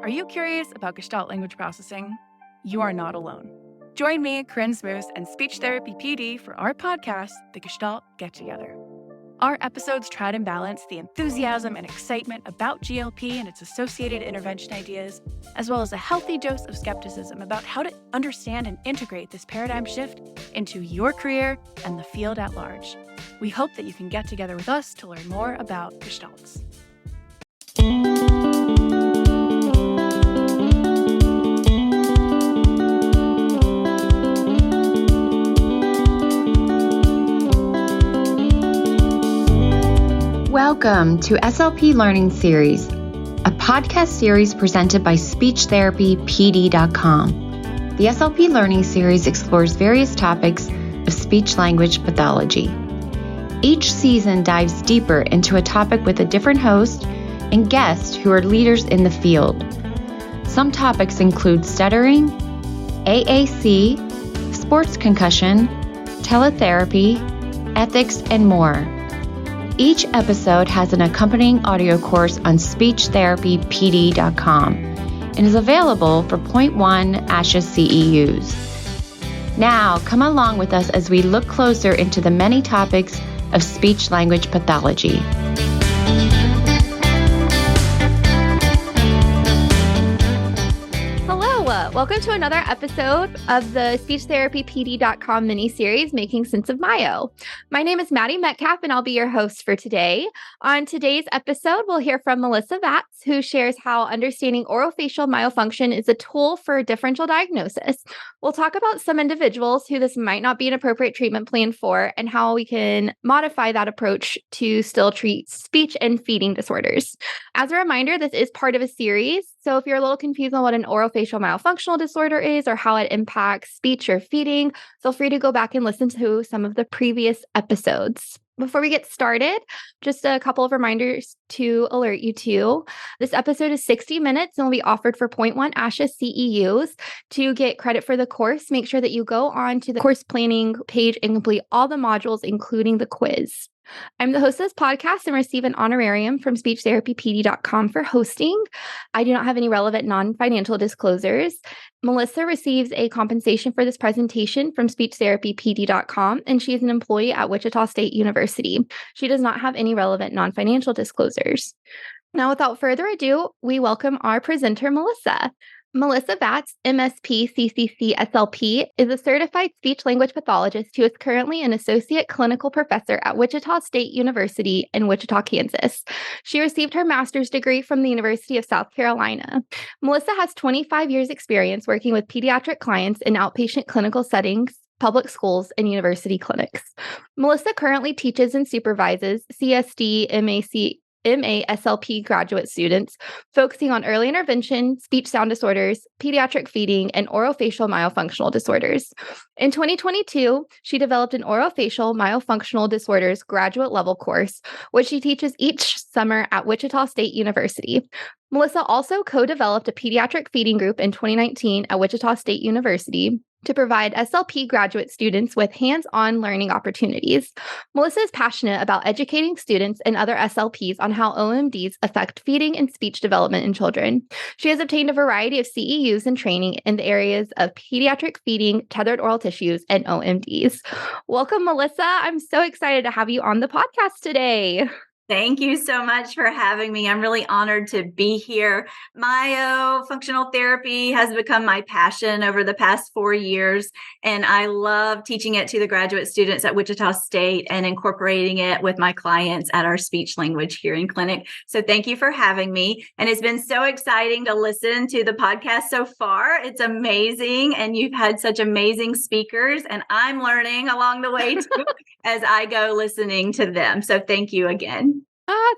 Are you curious about Gestalt language processing? You are not alone. Join me, Corinne Smoose, and speech therapy PD for our podcast, The Gestalt Get Together. Our episodes try to balance the enthusiasm and excitement about GLP and its associated intervention ideas, as well as a healthy dose of skepticism about how to understand and integrate this paradigm shift into your career and the field at large. We hope that you can get together with us to learn more about Gestalts. Welcome to SLP Learning Series, a podcast series presented by SpeechTherapyPD.com. The SLP Learning Series explores various topics of speech-language pathology. Each season dives deeper into a topic with a different host and guests who are leaders in the field. Some topics include stuttering, AAC, sports concussion, teletherapy, ethics, and more. Each episode has an accompanying audio course on SpeechTherapyPD.com and is available for 0.1 ASHA CEUs. Now, come along with us as we look closer into the many topics of speech-language pathology. Welcome to another episode of the SpeechTherapyPD.com mini-series, Making Sense of Myo. My name is Maddie Metcalf, and I'll be your host for today. On today's episode, we'll hear from Melissa Vagts, who shares how understanding orofacial myofunction is a tool for differential diagnosis. We'll talk about some individuals who this might not be an appropriate treatment plan for, and how we can modify that approach to still treat speech and feeding disorders. As a reminder, this is part of a series, so if you're a little confused on what an orofacial myofunctional disorder is or how it impacts speech or feeding, feel free to go back and listen to some of the previous episodes. Before we get started, just a couple of reminders to alert you to. This episode is 60 minutes and will be offered for 0.1 ASHA CEUs. To get credit for the course, make sure that you go on to the course planning page and complete all the modules, including the quiz. I'm the host of this podcast and receive an honorarium from SpeechTherapyPD.com for hosting. I do not have any relevant non-financial disclosures. Melissa receives a compensation for this presentation from SpeechTherapyPD.com, and she is an employee at Wichita State University. She does not have any relevant non-financial disclosures. Now, without further ado, we welcome our presenter, Melissa. Melissa Vagts, MSP CCC-SLP, is a certified speech-language pathologist who is currently an associate clinical professor at Wichita State University in Wichita, Kansas. She received her master's degree from the University of South Carolina. Melissa has 25 years' experience working with pediatric clients in outpatient clinical settings, public schools, and university clinics. Melissa currently teaches and supervises CSD, MA-SLP graduate students, focusing on early intervention, speech-sound disorders, pediatric feeding, and orofacial myofunctional disorders. In 2022, she developed an orofacial myofunctional disorders graduate level course, which she teaches each summer at Wichita State University. Melissa also co-developed a pediatric feeding group in 2019 at Wichita State University to provide SLP graduate students with hands-on learning opportunities. Melissa is passionate about educating students and other SLPs on how OMDs affect feeding and speech development in children. She has obtained a variety of CEUs and training in the areas of pediatric feeding, tethered oral tissues, and OMDs. Welcome, Melissa. I'm so excited to have you on the podcast today. Thank you so much for having me. I'm really honored to be here. Myofunctional therapy has become my passion over the past 4 years, and I love teaching it to the graduate students at Wichita State and incorporating it with my clients at our speech language hearing clinic. So thank you for having me. And it's been so exciting to listen to the podcast so far. It's amazing. And you've had such amazing speakers, and I'm learning along the way too as I go listening to them. So thank you again.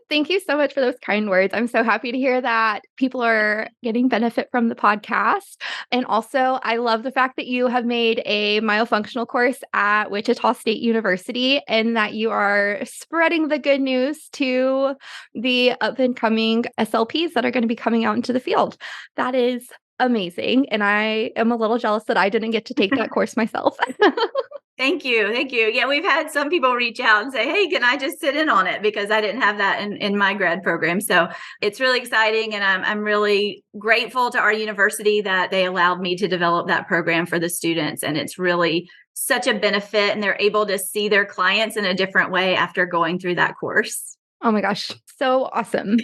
Thank you so much for those kind words. I'm so happy to hear that people are getting benefit from the podcast. And also, I love the fact that you have made a myofunctional course at Wichita State University and that you are spreading the good news to the up-and-coming SLPs that are going to be coming out into the field. That is amazing. And I am a little jealous that I didn't get to take that course myself. Thank you. Thank you. Yeah, we've had some people reach out and say, hey, can I just sit in on it? Because I didn't have that in my grad program. So it's really exciting. And I'm really grateful to our university that they allowed me to develop that program for the students. And it's really such a benefit. And they're able to see their clients in a different way after going through that course. Oh my gosh, so awesome.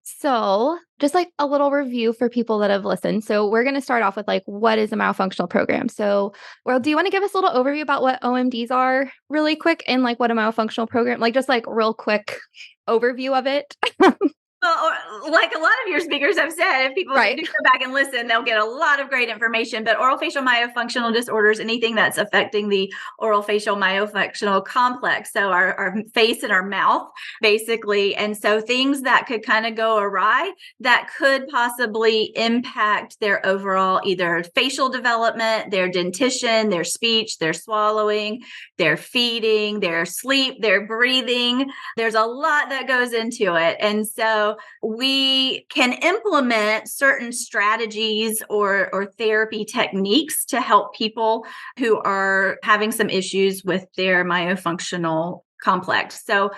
So just like a little review for people that have listened. So we're going to start off with like, what is a myofunctional program? So, well, do you want to give us a little overview about what OMDs are really quick and like what a myofunctional program, like just like real quick overview of it? Well, like a lot of your speakers have said, if people need to go back and listen, they'll get a lot of great information. But orofacial myofunctional disorders, anything that's affecting the orofacial myofunctional complex, so our face and our mouth, basically. And so things that could kind of go awry that could possibly impact their overall either facial development, their dentition, their speech, their swallowing, their feeding, their sleep, their breathing. There's a lot that goes into it. And so we can implement certain strategies or therapy techniques to help people who are having some issues with their myofunctional complex. So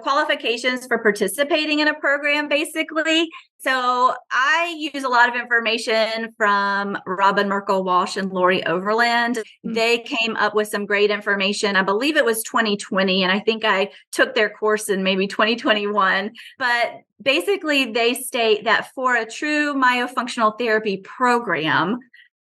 qualifications for participating in a program, basically. So I use a lot of information from Robin Merkel-Walsh and Lori Overland. They came up with some great information. I believe it was 2020, and I think I took their course in maybe 2021. But basically, they state that for a true myofunctional therapy program,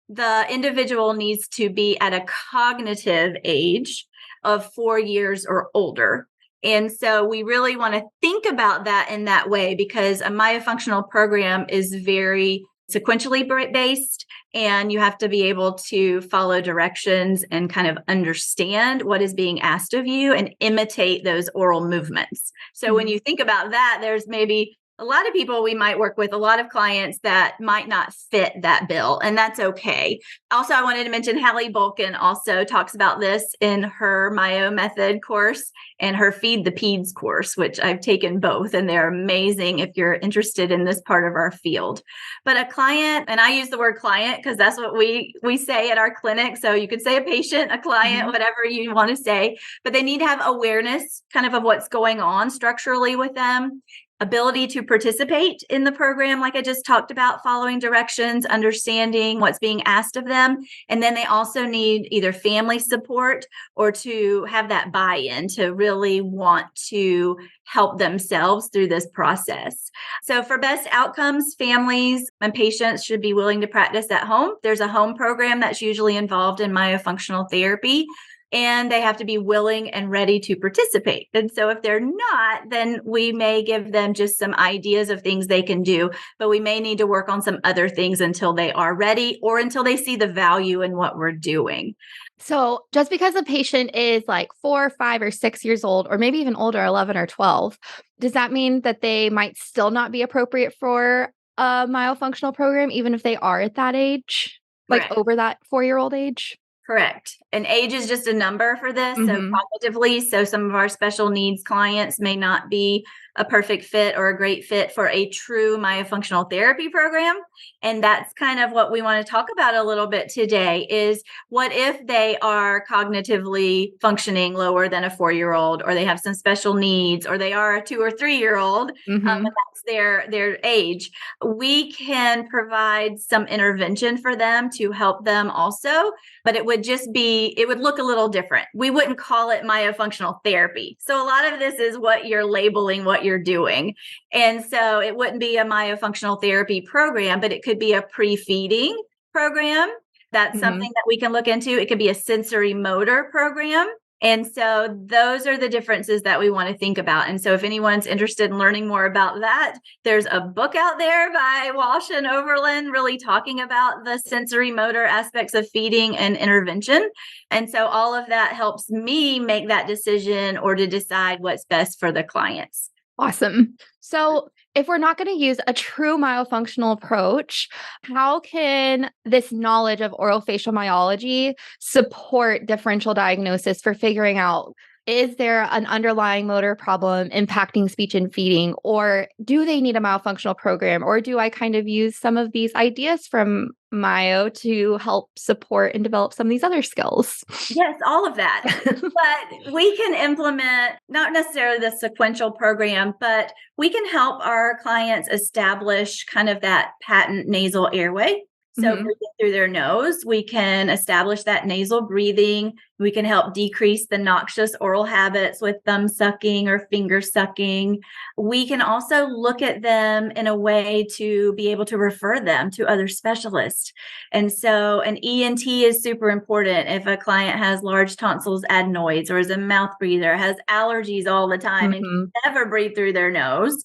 the individual needs to be at a cognitive age of 4 years or older. And so we really want to think about that in that way, because a myofunctional program is very sequentially based, and you have to be able to follow directions and kind of understand what is being asked of you and imitate those oral movements. So when you think about that, there's maybe a lot of people we might work with, a lot of clients that might not fit that bill, and that's okay. Also, I wanted to mention Hallie Bulkin also talks about this in her Myo Method course and her Feed the Peds course, which I've taken both, and they're amazing if you're interested in this part of our field. But a client, and I use the word client because that's what we say at our clinic. So you could say a patient, a client, whatever you want to say, but they need to have awareness kind of what's going on structurally with them. Ability to participate in the program, like I just talked about, following directions, understanding what's being asked of them. And then they also need either family support or to have that buy-in to really want to help themselves through this process. So for best outcomes, families and patients should be willing to practice at home. There's a home program that's usually involved in myofunctional therapy, and they have to be willing and ready to participate. And so if they're not, then we may give them just some ideas of things they can do, but we may need to work on some other things until they are ready or until they see the value in what we're doing. So just because a patient is like 4, 5, or 6 years old, or maybe even older, 11 or 12, does that mean that they might still not be appropriate for a myofunctional program, even if they are at that age, like over that 4-year-old age? Correct. And age is just a number for this. So cognitively, so some of our special needs clients may not be a perfect fit or a great fit for a true myofunctional therapy program. And that's kind of what we want to talk about a little bit today is what if they are cognitively functioning lower than a 4-year-old, or they have some special needs, or they are a 2 or 3-year-old, and that's their age. We can provide some intervention for them to help them also, but it would look a little different. We wouldn't call it myofunctional therapy. So a lot of this is what you're labeling what you're doing. And so it wouldn't be a myofunctional therapy program, but it could be a pre-feeding program. That's something that we can look into. It could be a sensory motor program. And so those are the differences that we want to think about. And so if anyone's interested in learning more about that, there's a book out there by Walsh and Overland really talking about the sensory motor aspects of feeding and intervention. And so all of that helps me make that decision or to decide what's best for the clients. Awesome. So if we're not going to use a true myofunctional approach, how can this knowledge of orofacial myology support differential diagnosis for figuring out, is there an underlying motor problem impacting speech and feeding, or do they need a myofunctional program, or do I kind of use some of these ideas from myo to help support and develop some of these other skills? Yes, all of that. But we can implement not necessarily the sequential program, but we can help our clients establish kind of that patent nasal airway. So breathing through their nose, we can establish that nasal breathing. We can help decrease the noxious oral habits with thumb sucking or finger sucking. We can also look at them in a way to be able to refer them to other specialists. And so an ENT is super important if a client has large tonsils, adenoids, or is a mouth breather, has allergies all the time and can never breathe through their nose.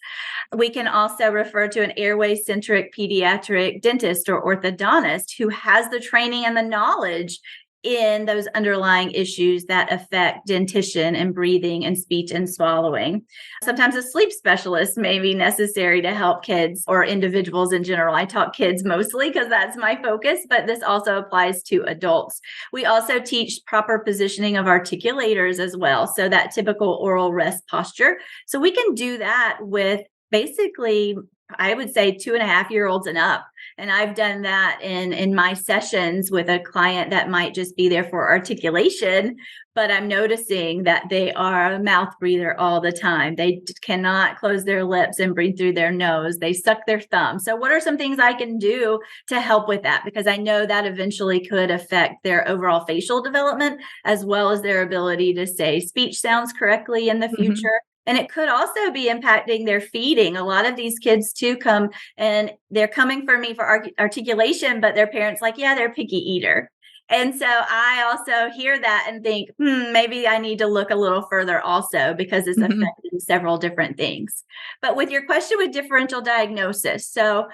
We can also refer to an airway-centric pediatric dentist or orthodontist who has the training and the knowledge in those underlying issues that affect dentition and breathing and speech and swallowing. Sometimes a sleep specialist may be necessary to help kids or individuals in general. I talk kids mostly because that's my focus, but this also applies to adults. We also teach proper positioning of articulators as well. So that typical oral rest posture. So we can do that with basically, I would say 2.5-year-olds and up. And I've done that in my sessions with a client that might just be there for articulation, but I'm noticing that they are a mouth breather all the time. They cannot close their lips and breathe through their nose. They suck their thumb. So what are some things I can do to help with that? Because I know that eventually could affect their overall facial development, as well as their ability to say speech sounds correctly in the future. And it could also be impacting their feeding. A lot of these kids too come and they're coming for me for articulation, but their parents like, yeah, they're a picky eater. And so I also hear that and think, maybe I need to look a little further also because it's affecting several different things. But with your question with differential diagnosis, so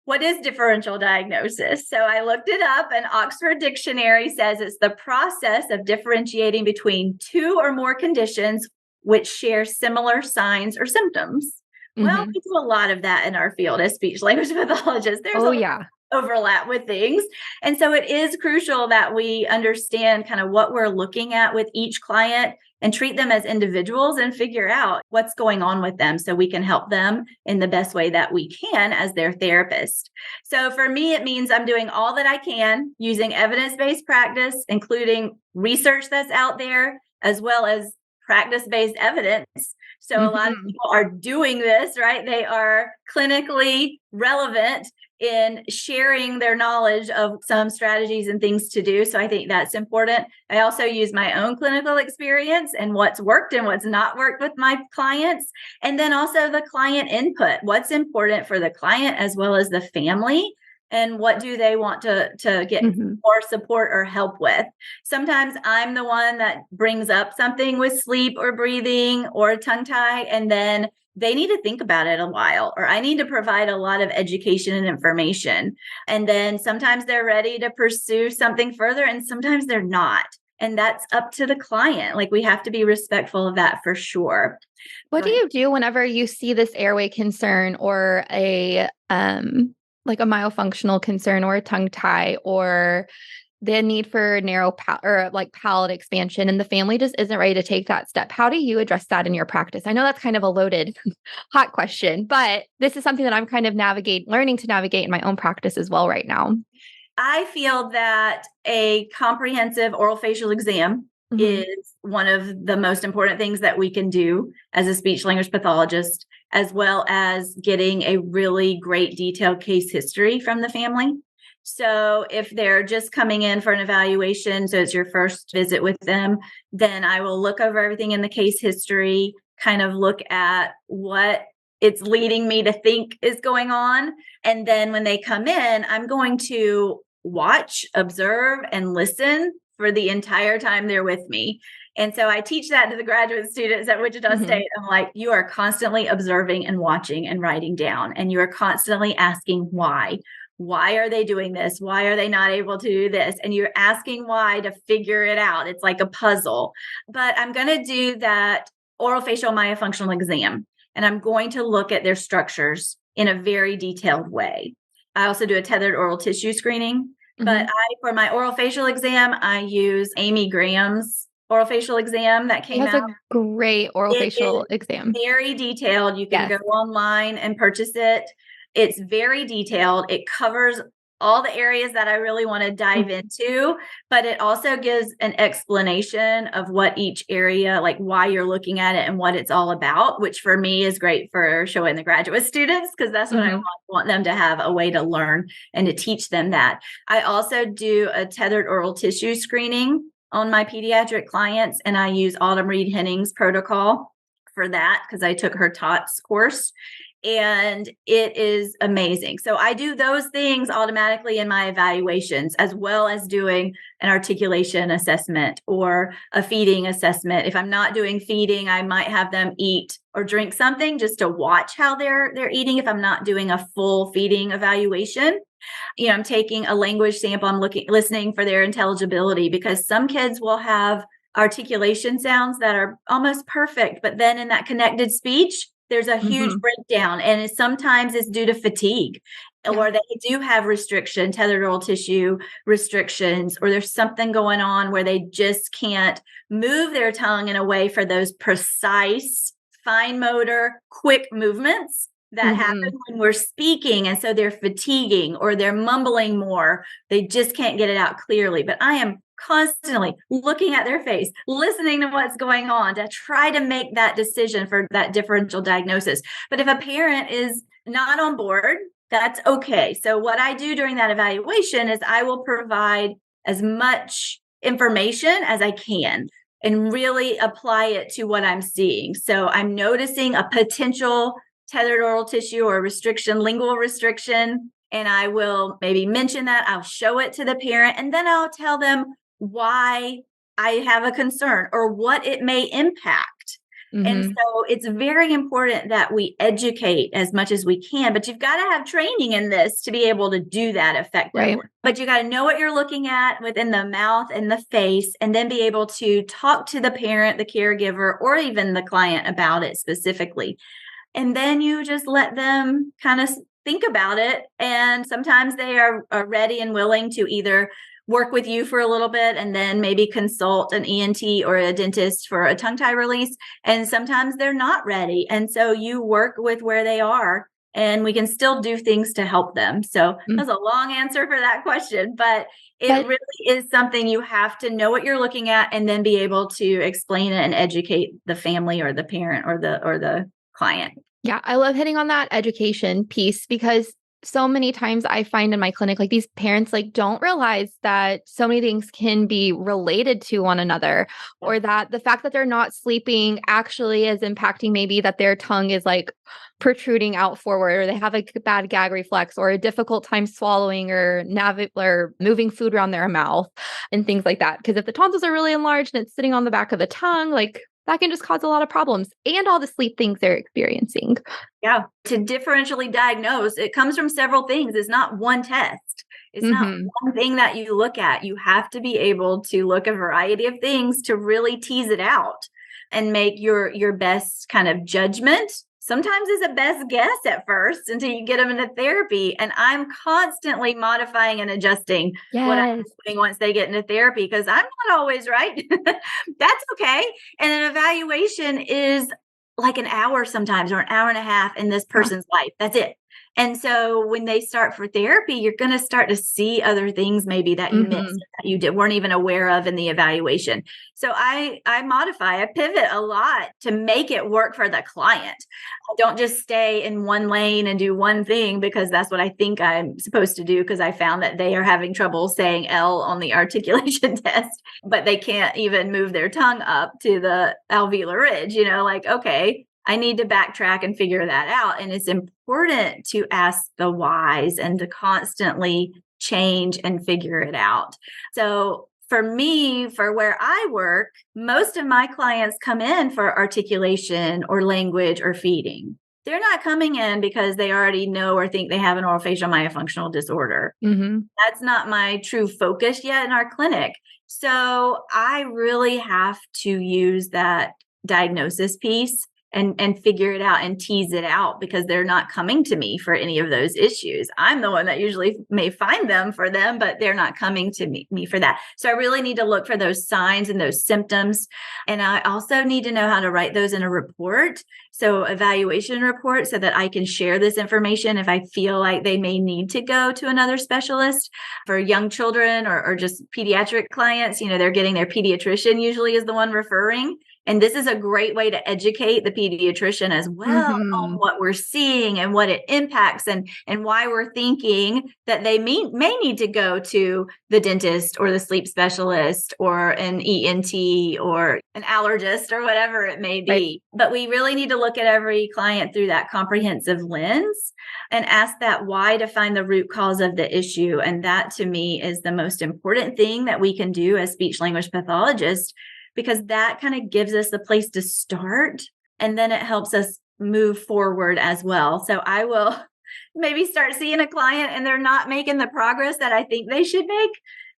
what is differential diagnosis? So I looked it up, and Oxford Dictionary says it's the process of differentiating between two or more conditions which share similar signs or symptoms. Well, we do a lot of that in our field as speech language pathologists. There's a lot of overlap with things. And so it is crucial that we understand kind of what we're looking at with each client and treat them as individuals and figure out what's going on with them so we can help them in the best way that we can as their therapist. So for me, it means I'm doing all that I can using evidence-based practice, including research that's out there, as well as practice-based evidence. So a lot of people are doing this, right? They are clinically relevant in sharing their knowledge of some strategies and things to do. So I think that's important. I also use my own clinical experience and what's worked and what's not worked with my clients. And then also the client input, what's important for the client as well as the family. And what do they want to get more support or help with? Sometimes I'm the one that brings up something with sleep or breathing or tongue tie, and then they need to think about it a while, or I need to provide a lot of education and information. And then sometimes they're ready to pursue something further, and sometimes they're not. And that's up to the client. Like, we have to be respectful of that for sure. What do you do whenever you see this airway concern or a like a myofunctional concern or a tongue tie or the need for narrow or like palate expansion and the family just isn't ready to take that step? How do you address that in your practice? I know that's kind of a loaded, hot question, but this is something that I'm kind of learning to navigate in my own practice as well right now. I feel that a comprehensive orofacial exam is one of the most important things that we can do as a speech language pathologist, as well as getting a really great detailed case history from the family. So if they're just coming in for an evaluation, so it's your first visit with them, then I will look over everything in the case history, kind of look at what it's leading me to think is going on. And then when they come in, I'm going to watch, observe, and listen for the entire time they're with me. And so I teach that to the graduate students at Wichita State. I'm like, you are constantly observing and watching and writing down, and you are constantly asking why. Why are they doing this? Why are they not able to do this? And you're asking why to figure it out. It's like a puzzle. But I'm going to do that orofacial myofunctional exam, and I'm going to look at their structures in a very detailed way. I also do a tethered oral tissue screening. But for my orofacial exam, I use Amy Graham's orofacial exam that came out. That's a great orofacial exam. Very detailed. You can go online and purchase it. It's very detailed. It covers all the areas that I really want to dive into, but it also gives an explanation of what each area, like why you're looking at it and what it's all about, which for me is great for showing the graduate students, because that's what I want them to have a way to learn and to teach them that. I also do a tethered oral tissue screening on my pediatric clients, and I use Autumn Reed Henning's protocol for that because I took her TOTS course. And it is amazing. So I do those things automatically in my evaluations, as well as doing an articulation assessment or a feeding assessment. If I'm not doing feeding, I might have them eat or drink something just to watch how they're eating. If I'm not doing a full feeding evaluation, I'm taking a language sample. I'm listening for their intelligibility, because some kids will have articulation sounds that are almost perfect, but then in that connected speech, there's a huge breakdown, and sometimes it's due to fatigue, or they do have tethered oral tissue restrictions, or there's something going on where they just can't move their tongue in a way for those precise, fine motor, quick movements that happen when we're speaking. And so they're fatiguing or they're mumbling more. They just can't get it out clearly. But I am constantly looking at their face, listening to what's going on to try to make that decision for that differential diagnosis. But if a parent is not on board, that's okay. So what I do during that evaluation is I will provide as much information as I can and really apply it to what I'm seeing. So I'm noticing a potential tethered oral tissue or lingual restriction, and I will maybe mention that. I'll show it to the parent, and then I'll tell them why I have a concern or what it may impact. And so it's very important that we educate as much as we can, but you've got to have training in this to be able to do that effectively. Right. But you got to know what you're looking at within the mouth and the face, and then be able to talk to the parent, the caregiver, or even the client about it specifically. And then you just let them kind of think about it. And sometimes they are ready and willing to either work with you for a little bit and then maybe consult an ENT or a dentist for a tongue tie release. And sometimes they're not ready. And so you work with where they are, and we can still do things to help them. So that's a long answer for that question, but it really is something you have to know what you're looking at and then be able to explain it and educate the family or the parent or the client. Yeah, I love hitting on that education piece, because so many times I find in my clinic, like, these parents don't realize that so many things can be related to one another, or that the fact that they're not sleeping actually is impacting maybe that their tongue is protruding out forward, or they have a bad gag reflex, or a difficult time swallowing or moving food around their mouth and things like that. Because if the tonsils are really enlarged and it's sitting on the back of the tongue, that can just cause a lot of problems, and all the sleep things they're experiencing. Yeah. To differentially diagnose, it comes from several things. It's not one test. It's not one thing that you look at. You have to be able to look at a variety of things to really tease it out and make your best kind of judgment. Sometimes it's a best guess at first until you get them into therapy. And I'm constantly modifying and adjusting what I'm doing once they get into therapy, because I'm not always right. That's okay. And an evaluation is like an hour sometimes, or an hour and a half in this person's life. That's it. And so when they start for therapy, you're going to start to see other things maybe that you missed, that you weren't even aware of in the evaluation. So I modify, I pivot a lot to make it work for the client. I don't just stay in one lane and do one thing because that's what I think I'm supposed to do, because I found that they are having trouble saying L on the articulation test, but they can't even move their tongue up to the alveolar ridge, okay, I need to backtrack and figure that out. And it's important to ask the whys and to constantly change and figure it out. So for me, for where I work, most of my clients come in for articulation or language or feeding. They're not coming in because they already know or think they have an orofacial myofunctional disorder. That's not my true focus yet in our clinic. So I really have to use that diagnosis piece and figure it out and tease it out, because they're not coming to me for any of those issues. I'm the one that usually may find them for them, but they're not coming to me for that. So I really need to look for those signs and those symptoms. And I also need to know how to write those in a report. So evaluation report, so that I can share this information if I feel like they may need to go to another specialist. For young children or just pediatric clients, they're getting their pediatrician usually is the one referring. And this is a great way to educate the pediatrician as well on what we're seeing and what it impacts, and why we're thinking that they may need to go to the dentist or the sleep specialist or an ENT or an allergist or whatever it may be. Right. But we really need to look at every client through that comprehensive lens and ask that why to find the root cause of the issue. And that, to me, is the most important thing that we can do as speech language pathologists, because that kind of gives us the place to start, and then it helps us move forward as well. So I will maybe start seeing a client and they're not making the progress that I think they should make.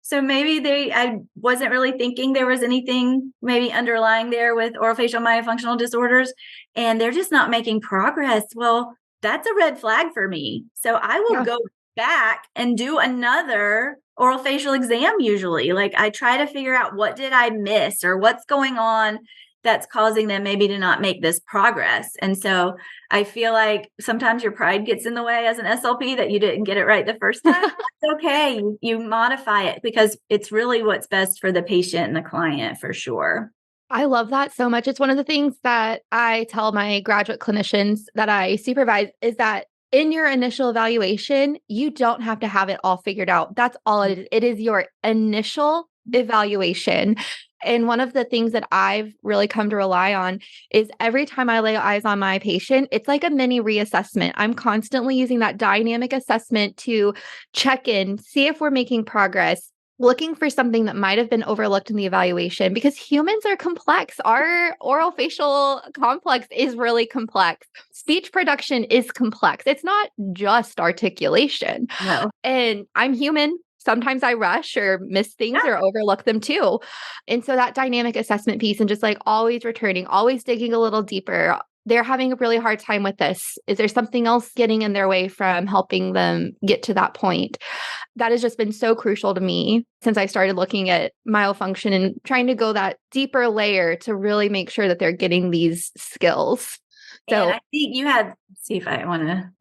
So maybe I wasn't really thinking there was anything maybe underlying there with orofacial myofunctional disorders, and they're just not making progress. Well, that's a red flag for me. So I will go back and do another oral facial exam. Usually, like, I try to figure out, what did I miss or what's going on that's causing them maybe to not make this progress. And so I feel like sometimes your pride gets in the way as an SLP, that you didn't get it right the first time. That's okay. You modify it, because it's really what's best for the patient and the client, for sure. I love that so much. It's one of the things that I tell my graduate clinicians that I supervise, is that in your initial evaluation, you don't have to have it all figured out. That's all it is. It is your initial evaluation. And one of the things that I've really come to rely on is every time I lay eyes on my patient, it's like a mini reassessment. I'm constantly using that dynamic assessment to check in, see if we're making progress, looking for something that might have been overlooked in the evaluation, because humans are complex. Our oral facial complex is really complex. Speech production is complex. It's not just articulation. No. And I'm human. Sometimes I rush or miss things or overlook them too. And so that dynamic assessment piece, and just like always returning, always digging a little deeper. They're having a really hard time with this. Is there something else getting in their way from helping them get to that point? That has just been so crucial to me since I started looking at myofunction and trying to go that deeper layer to really make sure that they're getting these skills. So and I think you had, see if I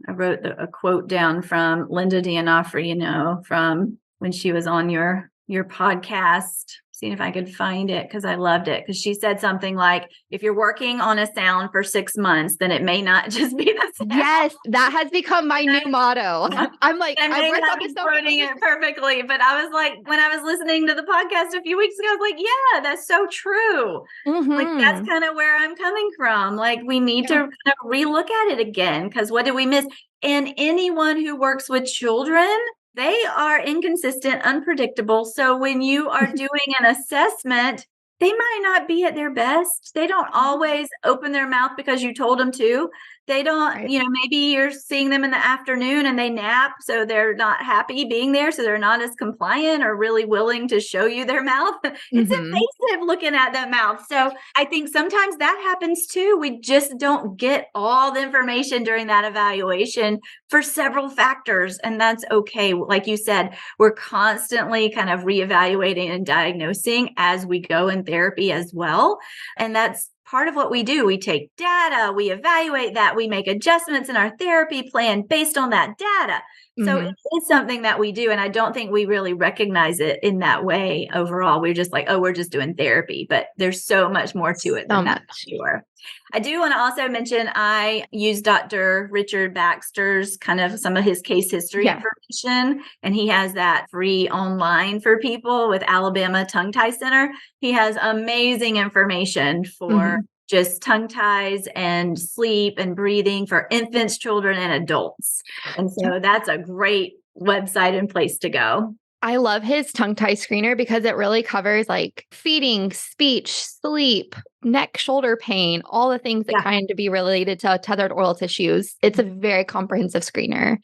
wrote a quote down from Linda D'Onofrio, from when she was on your podcast. Seeing if I could find it, because I loved it. Because she said something like, if you're working on a sound for 6 months, then it may not just be the sound. Yes, that has become my new motto. I'm like, I may not be quoting it perfectly, but I was like, when I was listening to the podcast a few weeks ago, I was like, yeah, that's so true. Like, that's kind of where I'm coming from. Like, we need to kind of relook at it again, because what did we miss? And anyone who works with children, they are inconsistent, unpredictable. So when you are doing an assessment, they might not be at their best. They don't always open their mouth because you told them to. They don't, maybe you're seeing them in the afternoon and they nap, so they're not happy being there. So they're not as compliant or really willing to show you their mouth. It's invasive looking at that mouth. So I think sometimes that happens too. We just don't get all the information during that evaluation for several factors. And that's okay. Like you said, we're constantly kind of reevaluating and diagnosing as we go in therapy as well. And that's part of what we do. We take data, we evaluate that, we make adjustments in our therapy plan based on that data. So it is something that we do. And I don't think we really recognize it in that way overall. We're just like, oh, we're just doing therapy. But there's so much more to it than that, for sure. I do want to also mention, I use Dr. Richard Baxter's kind of some of his case history information. And he has that free online for people with Alabama Tongue Tie Center. He has amazing information for just tongue ties and sleep and breathing for infants, children, and adults. And so that's a great website and place to go. I love his tongue tie screener because it really covers like feeding, speech, sleep, neck, shoulder pain, all the things that kind of be related to tethered oral tissues. It's a very comprehensive screener.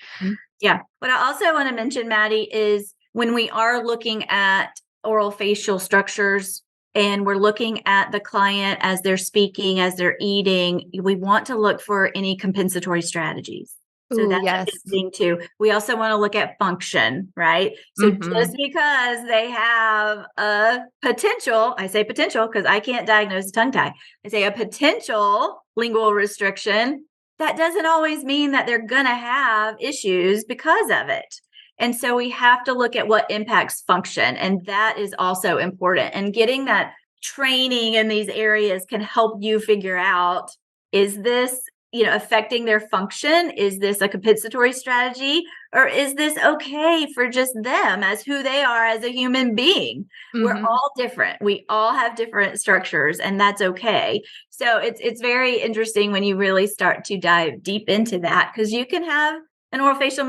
Yeah. What I also want to mention, Maddie, is when we are looking at oral facial structures, and we're looking at the client as they're speaking, as they're eating, we want to look for any compensatory strategies. So Ooh, that's a yes. big thing too. We also want to look at function, right? So just because they have a potential, I say potential because I can't diagnose tongue tie. I say a potential lingual restriction, that doesn't always mean that they're going to have issues because of it. And so we have to look at what impacts function. And that is also important. And getting that training in these areas can help you figure out, is this, affecting their function? Is this a compensatory strategy? Or is this okay for just them as who they are as a human being? We're all different. We all have different structures, and that's okay. So it's very interesting when you really start to dive deep into that, because you can have an orofacial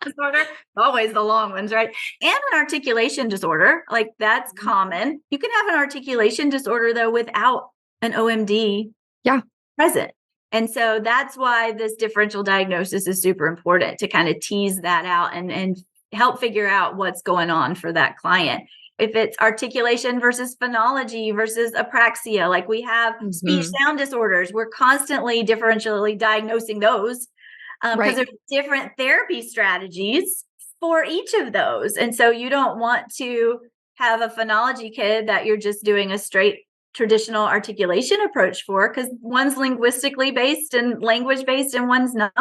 disorder, always the long ones, right? And an articulation disorder, like that's common. You can have an articulation disorder though without an OMD present. And so that's why this differential diagnosis is super important, to kind of tease that out and help figure out what's going on for that client. If it's articulation versus phonology versus apraxia, like we have speech sound disorders, we're constantly differentially diagnosing those because there's different therapy strategies for each of those. And so you don't want to have a phonology kid that you're just doing a straight traditional articulation approach for, because one's linguistically based and language based and one's not.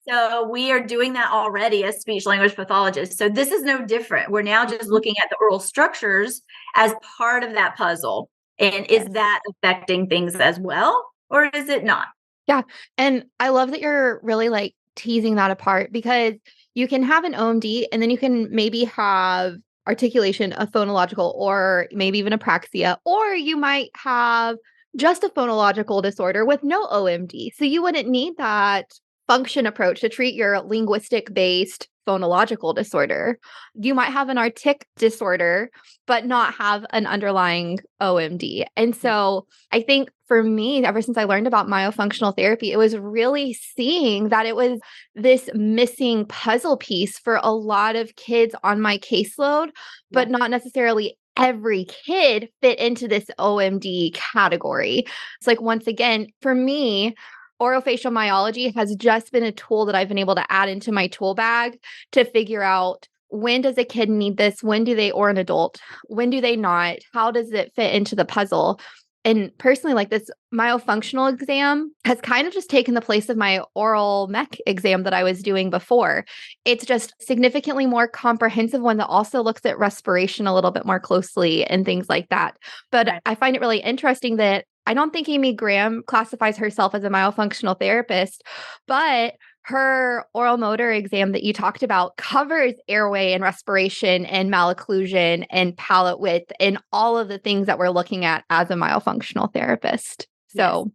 So we are doing that already as speech language pathologists. So this is no different. We're now just looking at the oral structures as part of that puzzle. And is that affecting things as well, or is it not? Yeah. And I love that you're really like teasing that apart, because you can have an OMD and then you can maybe have articulation, a phonological, or maybe even apraxia, or you might have just a phonological disorder with no OMD. So you wouldn't need that function approach to treat your linguistic based phonological disorder. You might have an artic disorder, but not have an underlying OMD. And so I think for me, ever since I learned about myofunctional therapy, it was really seeing that it was this missing puzzle piece for a lot of kids on my caseload, but not necessarily every kid fit into this OMD category. It's like, once again, for me, orofacial myology has just been a tool that I've been able to add into my tool bag to figure out, when does a kid need this? When do they, or an adult, when do they not? How does it fit into the puzzle? And personally, like, this myofunctional exam has kind of just taken the place of my oral mech exam that I was doing before. It's just significantly more comprehensive one that also looks at respiration a little bit more closely and things like that. But I find it really interesting that I don't think Amy Graham classifies herself as a myofunctional therapist, but her oral motor exam that you talked about covers airway and respiration and malocclusion and palate width and all of the things that we're looking at as a myofunctional therapist. So,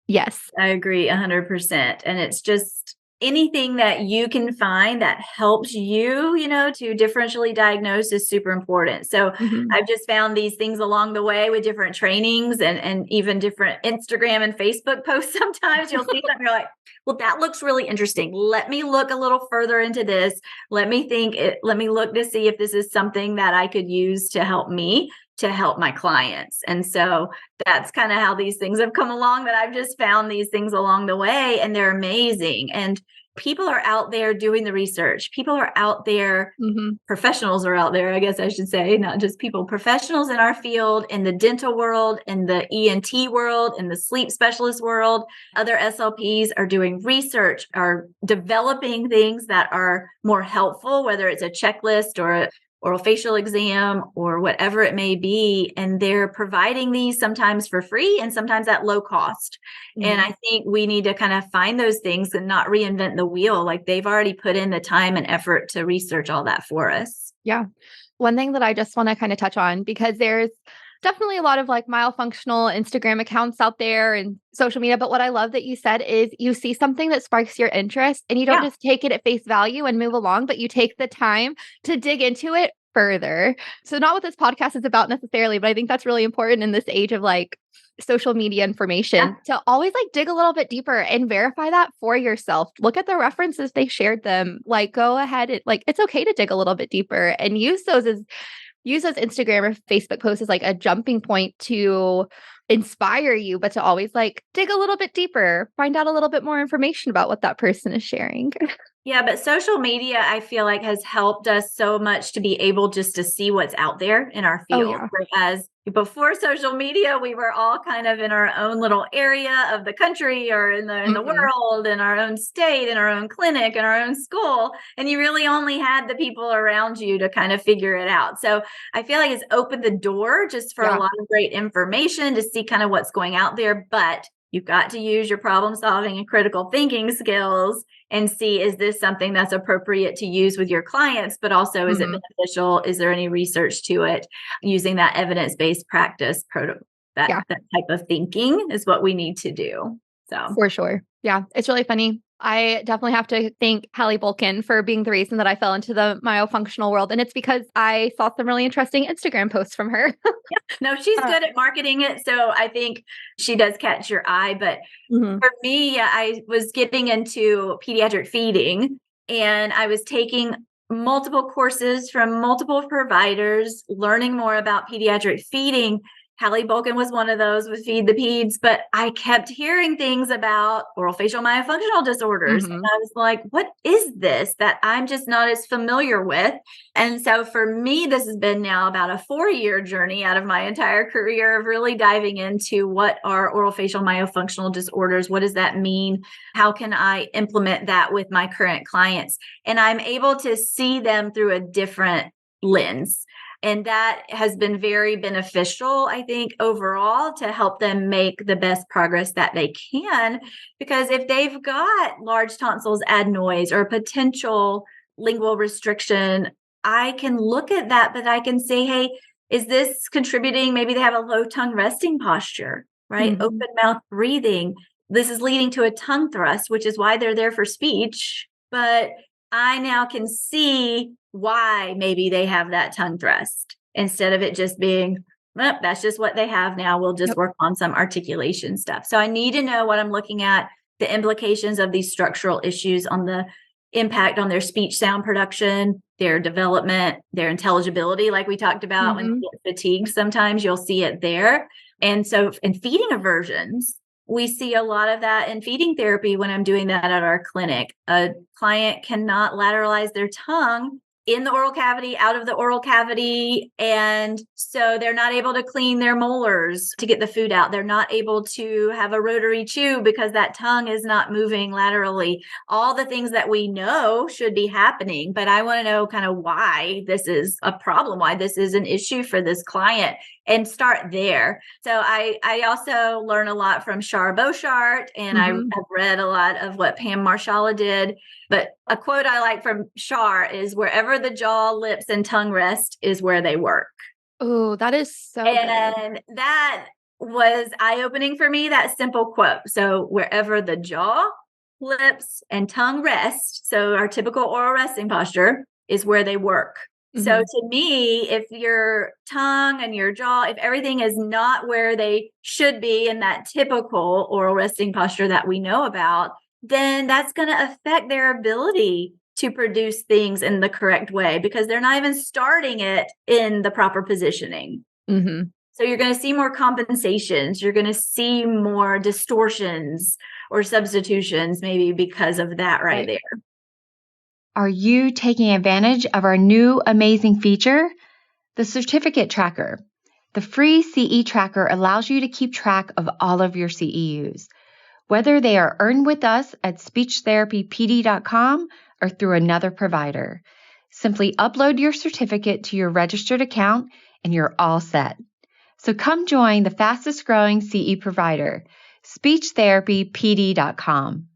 yes, I agree 100%. And it's just anything that you can find that helps you, to differentially diagnose is super important. So I've just found these things along the way with different trainings and even different Instagram and Facebook posts. Sometimes you'll see something, you're like, well, that looks really interesting. Let me look a little further into this. Let me look to see if this is something that I could use to help me, to help my clients. And so that's kind of how these things have come along, that I've just found these things along the way, and they're amazing. And people are out there doing the research. People are out there, professionals are out there, I guess I should say, not just people, professionals in our field, in the dental world, in the ENT world, in the sleep specialist world. Other SLPs are doing research, are developing things that are more helpful, whether it's a checklist or a orofacial exam or whatever it may be. And they're providing these sometimes for free and sometimes at low cost. And I think we need to kind of find those things and not reinvent the wheel. Like, they've already put in the time and effort to research all that for us. Yeah. One thing that I just want to kind of touch on, because there's definitely a lot of like myofunctional Instagram accounts out there and social media. But what I love that you said is you see something that sparks your interest and you don't just take it at face value and move along, but you take the time to dig into it further. So not what this podcast is about necessarily, but I think that's really important in this age of like social media information to always like dig a little bit deeper and verify that for yourself. Look at the references, they shared them, like go ahead. Like, it's okay to dig a little bit deeper and use those as use those Instagram or Facebook posts as like a jumping point to inspire you, but to always like dig a little bit deeper, find out a little bit more information about what that person is sharing. Yeah, but social media, I feel like, has helped us so much to be able just to see what's out there in our Oh, field. yeah. Whereas before social media, we were all kind of in our own little area of the country or in the world, in our own state, in our own clinic, in our own school. And you really only had the people around you to kind of figure it out. So I feel like it's opened the door just for a lot of great information to see kind of what's going out there. But you've got to use your problem solving and critical thinking skills and see, is this something that's appropriate to use with your clients, but also is it beneficial? Is there any research to it? Using that evidence-based practice that type of thinking is what we need to do. So for sure. Yeah, it's really funny. I definitely have to thank Hallie Bolkin for being the reason that I fell into the myofunctional world. And it's because I saw some really interesting Instagram posts from her. No, she's good at marketing it. So I think she does catch your eye. But for me, I was getting into pediatric feeding and I was taking multiple courses from multiple providers, learning more about pediatric feeding. Hallie Bolkin was one of those with Feed the Peds, but I kept hearing things about orofacial myofunctional disorders. And I was like, what is this that I'm just not as familiar with? And so for me, this has been now about a 4-year journey out of my entire career of really diving into what are orofacial myofunctional disorders? What does that mean? How can I implement that with my current clients? And I'm able to see them through a different lens. And that has been very beneficial, I think, overall to help them make the best progress that they can. Because if they've got large tonsils adenoids or potential lingual restriction, I can look at that, but I can say, hey, is this contributing? Maybe they have a low tongue resting posture, right? Open mouth breathing. This is leading to a tongue thrust, which is why they're there for speech. But I now can see why maybe they have that tongue thrust instead of it just being, well, that's just what they have now. We'll just work on some articulation stuff. So I need to know what I'm looking at, the implications of these structural issues on the impact on their speech sound production, their development, their intelligibility, like we talked about when they get fatigued, sometimes you'll see it there. And so in feeding aversions, we see a lot of that in feeding therapy when I'm doing that at our clinic. A client cannot lateralize their tongue in the oral cavity, out of the oral cavity. And so they're not able to clean their molars to get the food out. They're not able to have a rotary chew because that tongue is not moving laterally. All the things that we know should be happening, but I want to know kind of why this is a problem, why this is an issue for this client, and start there. So I also learn a lot from Shar Boshart, and I've read a lot of what Pam Marshala did. But a quote I like from Shar is, wherever the jaw, lips, and tongue rest is where they work. Oh, that is so good. And that was eye-opening for me, that simple quote. So wherever the jaw, lips, and tongue rest, so our typical oral resting posture, is where they work. So to me, if your tongue and your jaw, if everything is not where they should be in that typical oral resting posture that we know about, then that's going to affect their ability to produce things in the correct way because they're not even starting it in the proper positioning. So you're going to see more compensations. You're going to see more distortions or substitutions, maybe because of that right there. Are you taking advantage of our new amazing feature? The Certificate Tracker. The free CE Tracker allows you to keep track of all of your CEUs, whether they are earned with us at speechtherapypd.com or through another provider. Simply upload your certificate to your registered account and you're all set. So come join the fastest growing CE provider, speechtherapypd.com.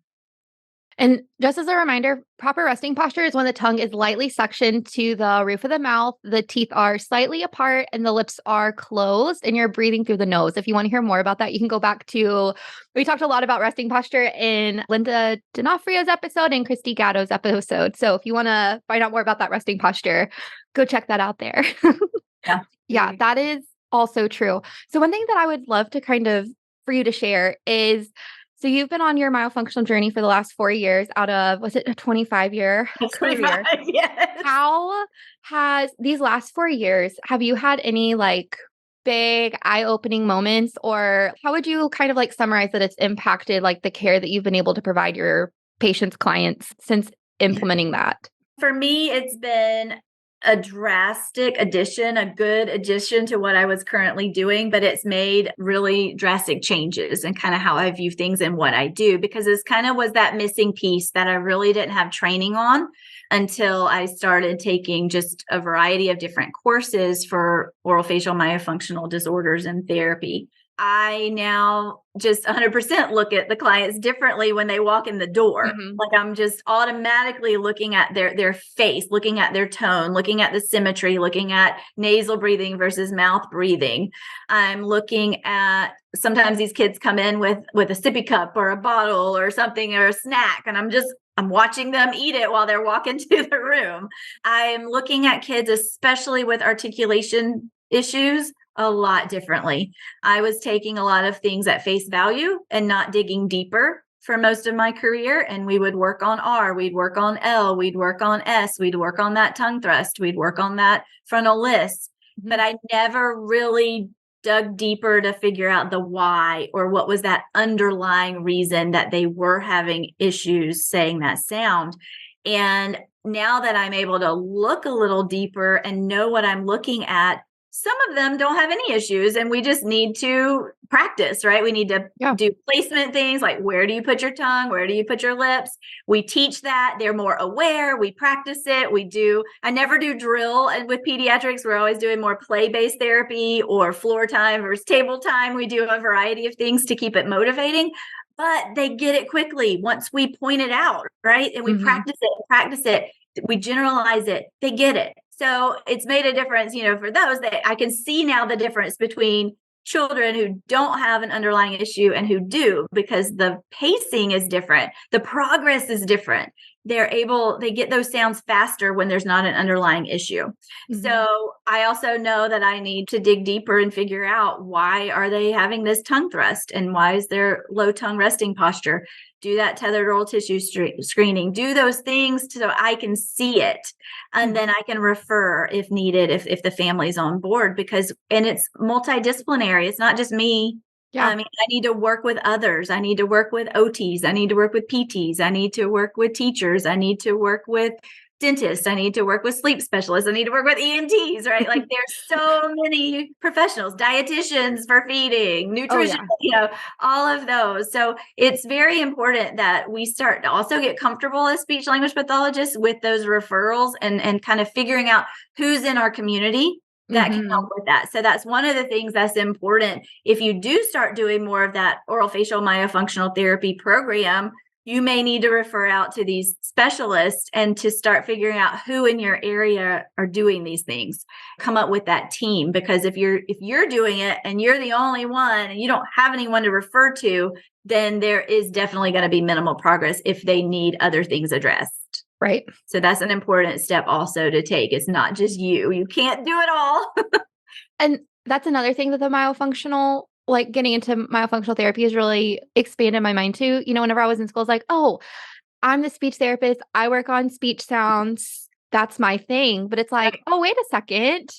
And just as a reminder, proper resting posture is when the tongue is lightly suctioned to the roof of the mouth, the teeth are slightly apart, and the lips are closed, and you're breathing through the nose. If you want to hear more about that, you can go back to, we talked a lot about resting posture in Linda D'Onofrio's episode and Christy Gatto's episode. So if you want to find out more about that resting posture, go check that out there. Yeah, that is also true. So one thing that I would love to kind of for you to share is, So you've been on your myofunctional journey for the last 4 years out of, was it a 25-year career? 25, yes. How has these last 4 years, have you had any like big eye-opening moments, or how would you kind of like summarize that it's impacted like the care that you've been able to provide your patients, clients since implementing that? For me, it's been a drastic addition, a good addition to what I was currently doing, but it's made really drastic changes in kind of how I view things and what I do, because this kind of was that missing piece that I really didn't have training on until I started taking just a variety of different courses for orofacial myofunctional disorders and therapy. I now just 100% look at the clients differently when they walk in the door. Mhm. Like I'm just automatically looking at their face, looking at their tone, looking at the symmetry, looking at nasal breathing versus mouth breathing. I'm looking at, sometimes these kids come in with a sippy cup or a bottle or something or a snack, and I'm watching them eat it while they're walking to the room. I'm looking at kids, especially with articulation issues, a lot differently. I was taking a lot of things at face value and not digging deeper for most of my career. And we would work on R, we'd work on L, we'd work on S, we'd work on that tongue thrust, we'd work on that frontal lisp. Mm-hmm. But I never really dug deeper to figure out the why, or what was that underlying reason that they were having issues saying that sound. And now that I'm able to look a little deeper and know what I'm looking at, some of them don't have any issues, and we just need to practice, right? We need to do placement things like, where do you put your tongue? Where do you put your lips? We teach that. They're more aware. We practice it. I never do drill. And with pediatrics, we're always doing more play-based therapy or floor time versus table time. We do a variety of things to keep it motivating, but they get it quickly once we point it out, right? And we practice it. We generalize it. They get it. So it's made a difference, for those that I can see now the difference between children who don't have an underlying issue and who do, because the pacing is different. The progress is different. They get those sounds faster when there's not an underlying issue. Mm-hmm. So I also know that I need to dig deeper and figure out, why are they having this tongue thrust, and why is their low tongue resting posture? Do that tethered oral tissue screening, do those things so I can see it. And then I can refer if needed, if the family's on board, and it's multidisciplinary. It's not just me. Yeah. I mean, I need to work with others. I need to work with OTs. I need to work with PTs. I need to work with teachers. I need to work with dentists. I need to work with sleep specialists. I need to work with ENTs, right? Like there's so many professionals, dietitians for feeding, nutrition, all of those. So it's very important that we start to also get comfortable as speech language pathologists with those referrals and kind of figuring out who's in our community that can help with that. So that's one of the things that's important. If you do start doing more of that orofacial myofunctional therapy program, you may need to refer out to these specialists and to start figuring out who in your area are doing these things. Come up with that team, because if you're doing it and you're the only one and you don't have anyone to refer to, then there is definitely going to be minimal progress if they need other things addressed. Right. So that's an important step also to take. It's not just you. You can't do it all. And that's another thing that the myofunctional, like getting into myofunctional therapy, has really expanded my mind too. Whenever I was in school, it's like, oh, I'm the speech therapist. I work on speech sounds. That's my thing. But it's like, oh, wait a second.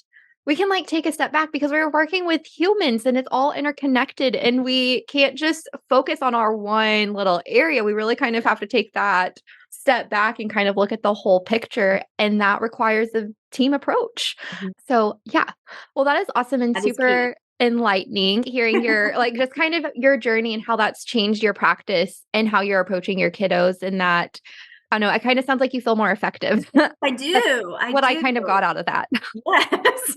We can like take a step back, because we're working with humans and it's all interconnected, and we can't just focus on our one little area. We really kind of have to take that step back and kind of look at the whole picture. And that requires a team approach. So yeah, well, that is awesome and super enlightening hearing your like just kind of your journey and how that's changed your practice and how you're approaching your kiddos. And that, I know, it kind of sounds like you feel more effective. I do. I kind of got out of that. Yes.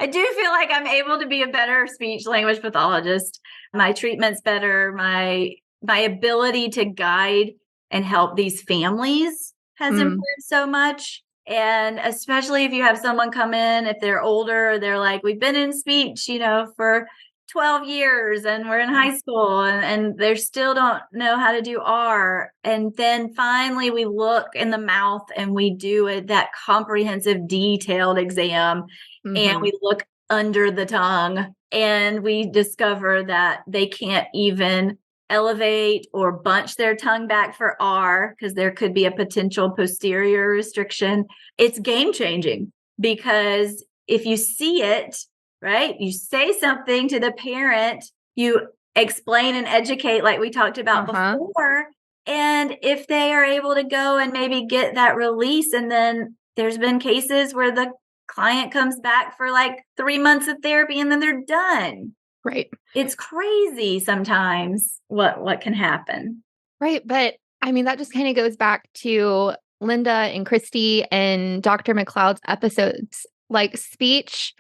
I do feel like I'm able to be a better speech language pathologist. My treatment's better. My ability to guide and help these families has improved so much. And especially if you have someone come in, if they're older, they're like, we've been in speech, for 12 years and we're in high school and they still don't know how to do R. And then finally we look in the mouth and we do that comprehensive detailed exam and we look under the tongue and we discover that they can't even elevate or bunch their tongue back for R, because there could be a potential posterior restriction, it's game changing, because if you see it, right, you say something to the parent, you explain and educate like we talked about before. And if they are able to go and maybe get that release, and then there's been cases where the client comes back for like 3 months of therapy and then they're done. Right. It's crazy sometimes what can happen. Right. But I mean, that just kind of goes back to Linda and Christy and Dr. McLeod's episodes. Like, speech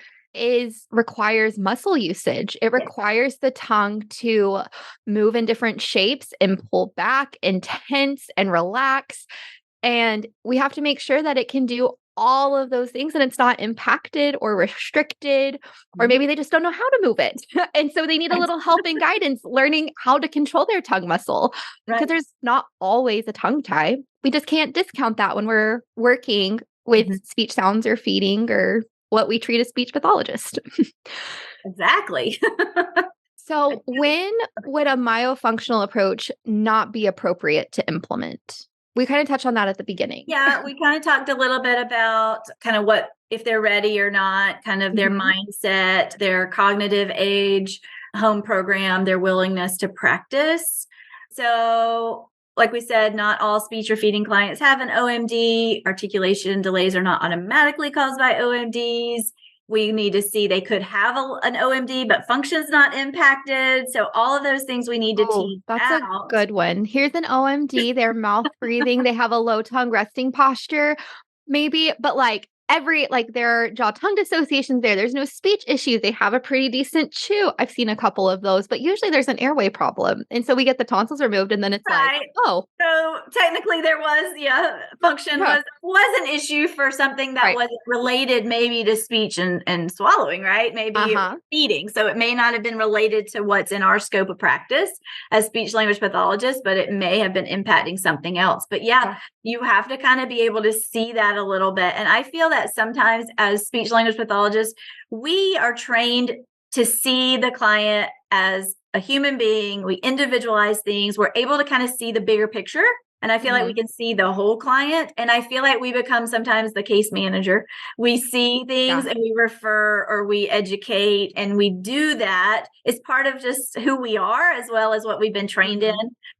requires muscle usage. It requires the tongue to move in different shapes and pull back and tense and relax. And we have to make sure that it can do all of those things and it's not impacted or restricted, or maybe they just don't know how to move it. And so they need a little help and guidance learning how to control their tongue muscle, because there's not always a tongue tie. We just can't discount that when we're working with speech sounds or feeding or what we treat as speech pathologists. Exactly. So when would a myofunctional approach not be appropriate to implement? We kind of touched on that at the beginning. Yeah, we kind of talked a little bit about kind of what, if they're ready or not, kind of their mindset, their cognitive age, home program, their willingness to practice. So like we said, not all speech or feeding clients have an OMD. Articulation delays are not automatically caused by OMDs. We need to see they could have an OMD, but function's not impacted. So all of those things we need to tease out. That's a good one. Here's an OMD. They're mouth breathing. They have a low tongue resting posture, maybe, but like there are jaw tongue dissociations there. There's no speech issues. They have a pretty decent chew. I've seen a couple of those, but usually there's an airway problem. And so we get the tonsils removed and then it's like, oh. So technically there was, function was an issue for something that wasn't related maybe to speech and swallowing, right? Maybe feeding. So it may not have been related to what's in our scope of practice as speech language pathologists, but it may have been impacting something else. But you have to kind of be able to see that a little bit. And I feel that sometimes as speech language pathologists, we are trained to see the client as a human being. We individualize things. We're able to kind of see the bigger picture. And I feel like we can see the whole client. And I feel like we become sometimes the case manager. We see things and we refer or we educate, and we do that. It's part of just who we are, as well as what we've been trained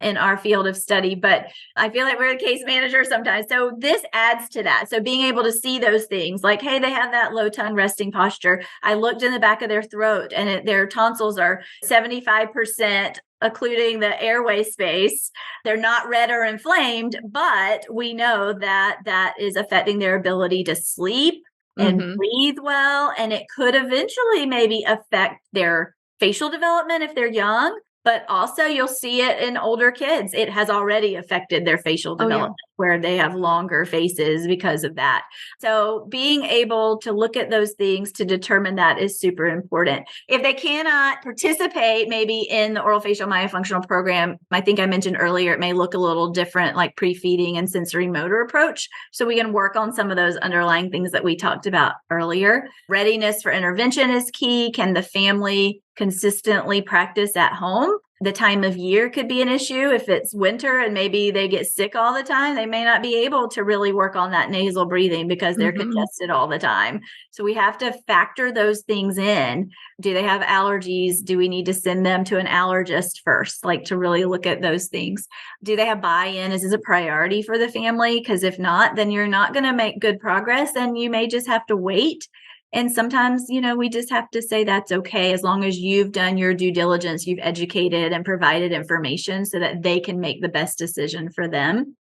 in our field of study. But I feel like we're a case manager sometimes. So this adds to that. So being able to see those things like, hey, they have that low tongue resting posture. I looked in the back of their throat and their tonsils are 75% occluding the airway space. They're not red or inflamed, but we know that that is affecting their ability to sleep and breathe well. And it could eventually maybe affect their facial development if they're young, but also you'll see it in older kids. It has already affected their facial development where they have longer faces because of that. So being able to look at those things to determine that is super important. If they cannot participate maybe in the orofacial myofunctional program, I think I mentioned earlier, it may look a little different, like pre-feeding and sensory motor approach. So we can work on some of those underlying things that we talked about earlier. Readiness for intervention is key. Can the family consistently practice at home? The time of year could be an issue. If it's winter and maybe they get sick all the time, they may not be able to really work on that nasal breathing because they're congested all the time. So we have to factor those things in. Do they have allergies? Do we need to send them to an allergist first? Like to really look at those things. Do they have buy-in? Is this a priority for the family? Because if not, then you're not going to make good progress and you may just have to wait. And sometimes, we just have to say that's okay, as long as you've done your due diligence, you've educated and provided information so that they can make the best decision for them.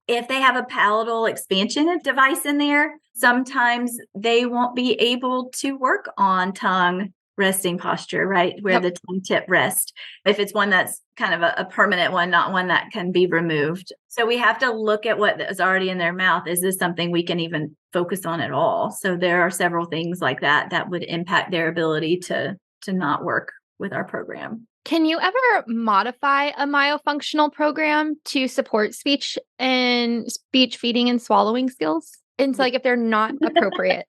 If they have a palatal expansion device in there, sometimes they won't be able to work on tongue resting posture, right? Where the tongue tip rests. If it's one that's kind of a permanent one, not one that can be removed. So we have to look at what is already in their mouth. Is this something we can even focus on at all? So there are several things like that that would impact their ability to not work with our program. Can you ever modify a myofunctional program to support speech feeding and swallowing skills? And so like if they're not appropriate.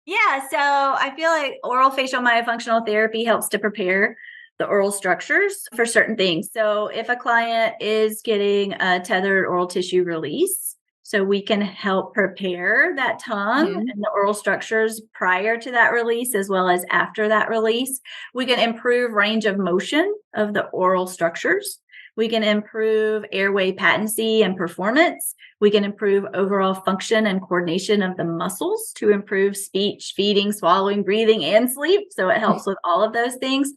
Yeah, so I feel like orofacial myofunctional therapy helps to prepare the oral structures for certain things. So if a client is getting a tethered oral tissue release, so we can help prepare that tongue and the oral structures prior to that release, as well as after that release. We can improve range of motion of the oral structures. We can improve airway patency and performance. We can improve overall function and coordination of the muscles to improve speech, feeding, swallowing, breathing, and sleep. So it helps with all of those things.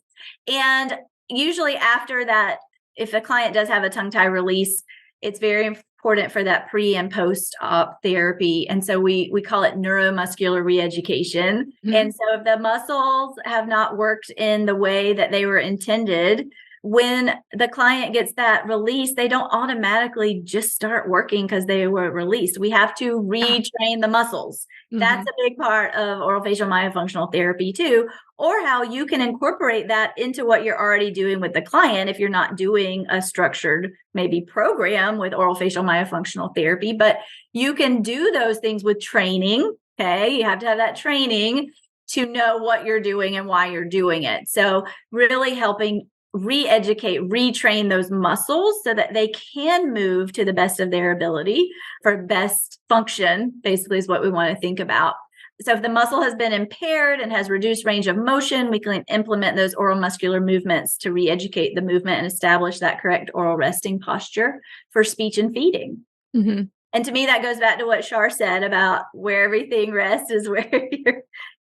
And usually after that, if a client does have a tongue tie release, it's very important for that pre and post-op therapy. And so we call it neuromuscular re-education. And so if the muscles have not worked in the way that they were intended, when the client gets that release, they don't automatically just start working because they were released. We have to retrain the muscles. That's a big part of orofacial myofunctional therapy too, or how you can incorporate that into what you're already doing with the client if you're not doing a structured maybe program with orofacial myofunctional therapy. But you can do those things with training. Okay, you have to have that training to know what you're doing and why you're doing it. So really helping re-educate, retrain those muscles so that they can move to the best of their ability for best function, basically is what we want to think about. So if the muscle has been impaired and has reduced range of motion, we can implement those oral muscular movements to re-educate the movement and establish that correct oral resting posture for speech and feeding. And to me, that goes back to what Shar said about where everything rests is where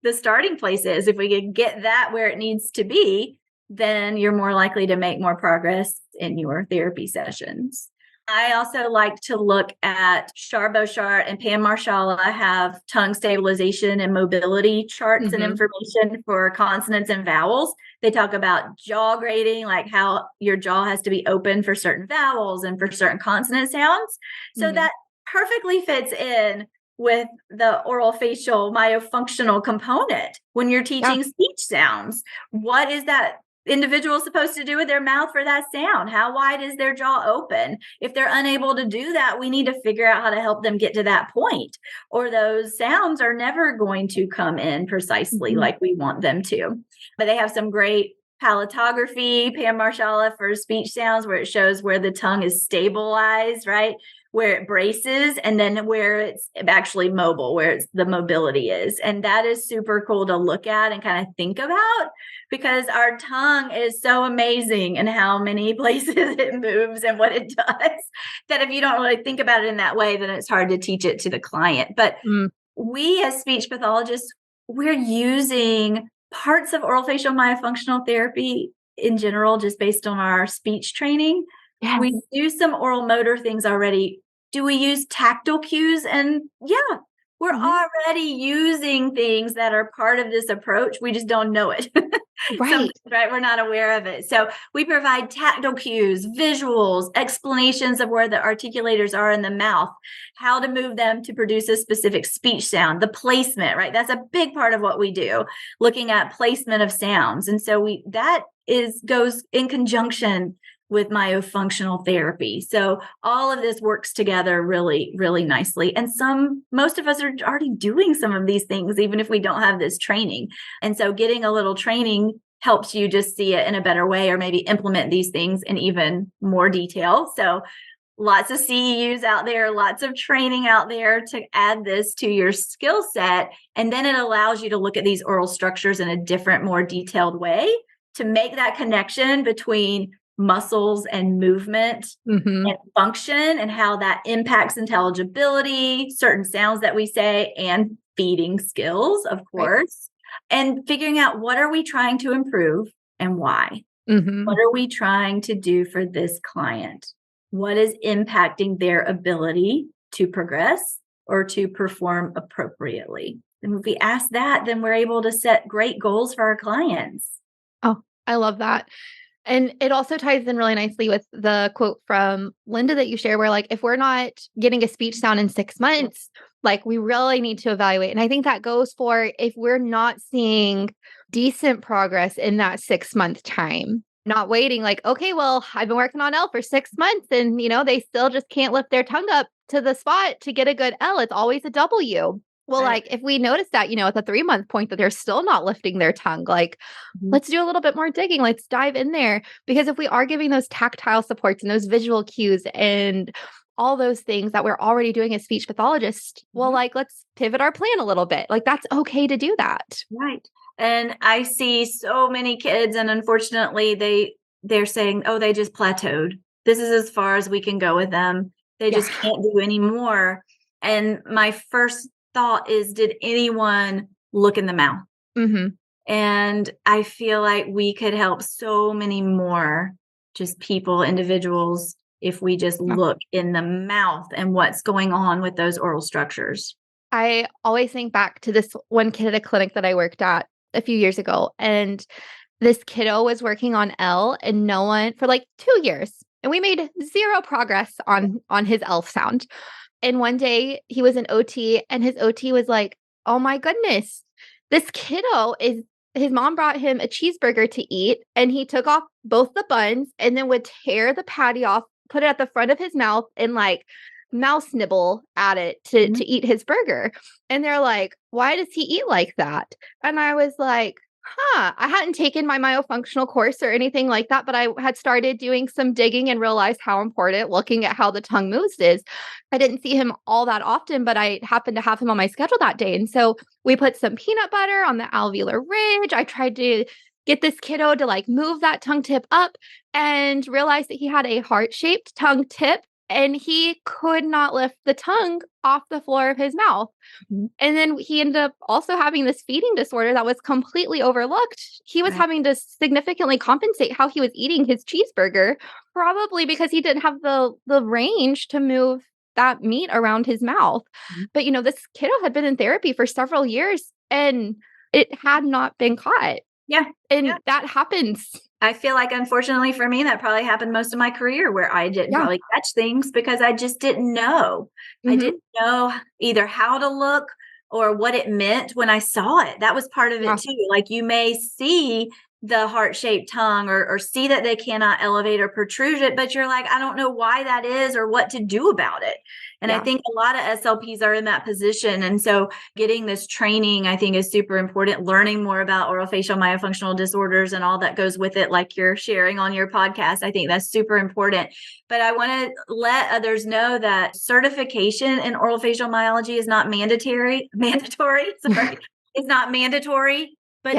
the starting place is. If we can get that where it needs to be, then you're more likely to make more progress in your therapy sessions. I also like to look at Shar Boshart and Pam Marshala have tongue stabilization and mobility charts and information for consonants and vowels. They talk about jaw grading, like how your jaw has to be open for certain vowels and for certain consonant sounds. So that perfectly fits in with the orofacial myofunctional component when you're teaching speech sounds. What is that individual supposed to do with their mouth for that sound? How wide is their jaw open? If they're unable to do that, we need to figure out how to help them get to that point, or those sounds are never going to come in precisely like we want them to. But they have some great palatography, Pam Marshala, for speech sounds, where it shows where the tongue is stabilized, right? Where it braces, and then where it's actually mobile, where the mobility is. And that is super cool to look at and kind of think about, because our tongue is so amazing in how many places it moves and what it does, that if you don't really think about it in that way, then it's hard to teach it to the client. But we as speech pathologists, we're using parts of orofacial myofunctional therapy in general, just based on our speech training. We do some oral motor things already. Do we use tactile cues? And yeah, we're already using things that are part of this approach. We just don't know it. Right. We're not aware of it. So we provide tactile cues, visuals, explanations of where the articulators are in the mouth, how to move them to produce a specific speech sound, the placement, right? That's a big part of what we do, looking at placement of sounds. And so goes in conjunction with myofunctional therapy. So all of this works together really, really nicely. And most of us are already doing some of these things, even if we don't have this training. And so getting a little training helps you just see it in a better way, or maybe implement these things in even more detail. So lots of CEUs out there, lots of training out there to add this to your skill set. And then it allows you to look at these oral structures in a different, more detailed way to make that connection between muscles and movement and function, and how that impacts intelligibility, certain sounds that we say, and feeding skills, of course, and figuring out what are we trying to improve and why. What are we trying to do for this client? What is impacting their ability to progress or to perform appropriately? And if we ask that, then we're able to set great goals for our clients. Oh, I love that. And it also ties in really nicely with the quote from Linda that you share, where like, if we're not getting a speech sound in 6 months, like we really need to evaluate. And I think that goes for if we're not seeing decent progress in that 6-month time, not waiting like, okay, well, I've been working on L for 6 months and, they still just can't lift their tongue up to the spot to get a good L. It's always a W. Well, Right. like if we notice that, at the 3-month point that they're still not lifting their tongue, like Mhm. let's do a little bit more digging. Let's dive in there. Because if we are giving those tactile supports and those visual cues and all those things that we're already doing as speech pathologists, well, Mhm. like let's pivot our plan a little bit. Like that's okay to do that. Right. And I see so many kids, and unfortunately they're saying, oh, they just plateaued. This is as far as we can go with them. They Yeah. just can't do any more. And my first thought is, did anyone look in the mouth? Mm-hmm. And I feel like we could help so many more just people, individuals, if we just look in the mouth and what's going on with those oral structures. I always think back to this one kid at a clinic that I worked at a few years ago. And this kiddo was working on L and no one for like 2 years. And we made zero progress on his L sound. And one day he was in OT and his OT was like, "Oh my goodness. This kiddo is his mom brought him a cheeseburger to eat and he took off both the buns and then would tear the patty off, put it at the front of his mouth and like mouse nibble at it to eat his burger." And they're like, "Why does he eat like that?" And I was like, I hadn't taken my myofunctional course or anything like that, but I had started doing some digging and realized how important looking at how the tongue moves is. I didn't see him all that often, but I happened to have him on my schedule that day. And so we put some peanut butter on the alveolar ridge. I tried to get this kiddo to like move that tongue tip up and realized that he had a heart-shaped tongue tip and he could not lift the tongue off the floor of his mouth. Mhm. And then he ended up also having this feeding disorder that was completely overlooked. He was Right. having to significantly compensate how he was eating his cheeseburger, probably because he didn't have the range to move that meat around his mouth. Mhm. But this kiddo had been in therapy for several years and it had not been caught. Yeah. And Yeah. that happens. I feel like, unfortunately for me, that probably happened most of my career where I didn't Yeah. probably catch things because I just didn't know. I Mhm. didn't know either how to look or what it meant when I saw it. That was part of Yeah. it too. Like you may see the heart-shaped tongue or see that they cannot elevate or protrude it, but you're like, I don't know why that is or what to do about it. And I Yeah. think a lot of SLPs are in that position. And so getting this training, I think, is super important. Learning more about orofacial myofunctional disorders and all that goes with it, like you're sharing on your podcast, I think that's super important. But I want to let others know that certification in orofacial myology is not mandatory. Sorry, is not mandatory. But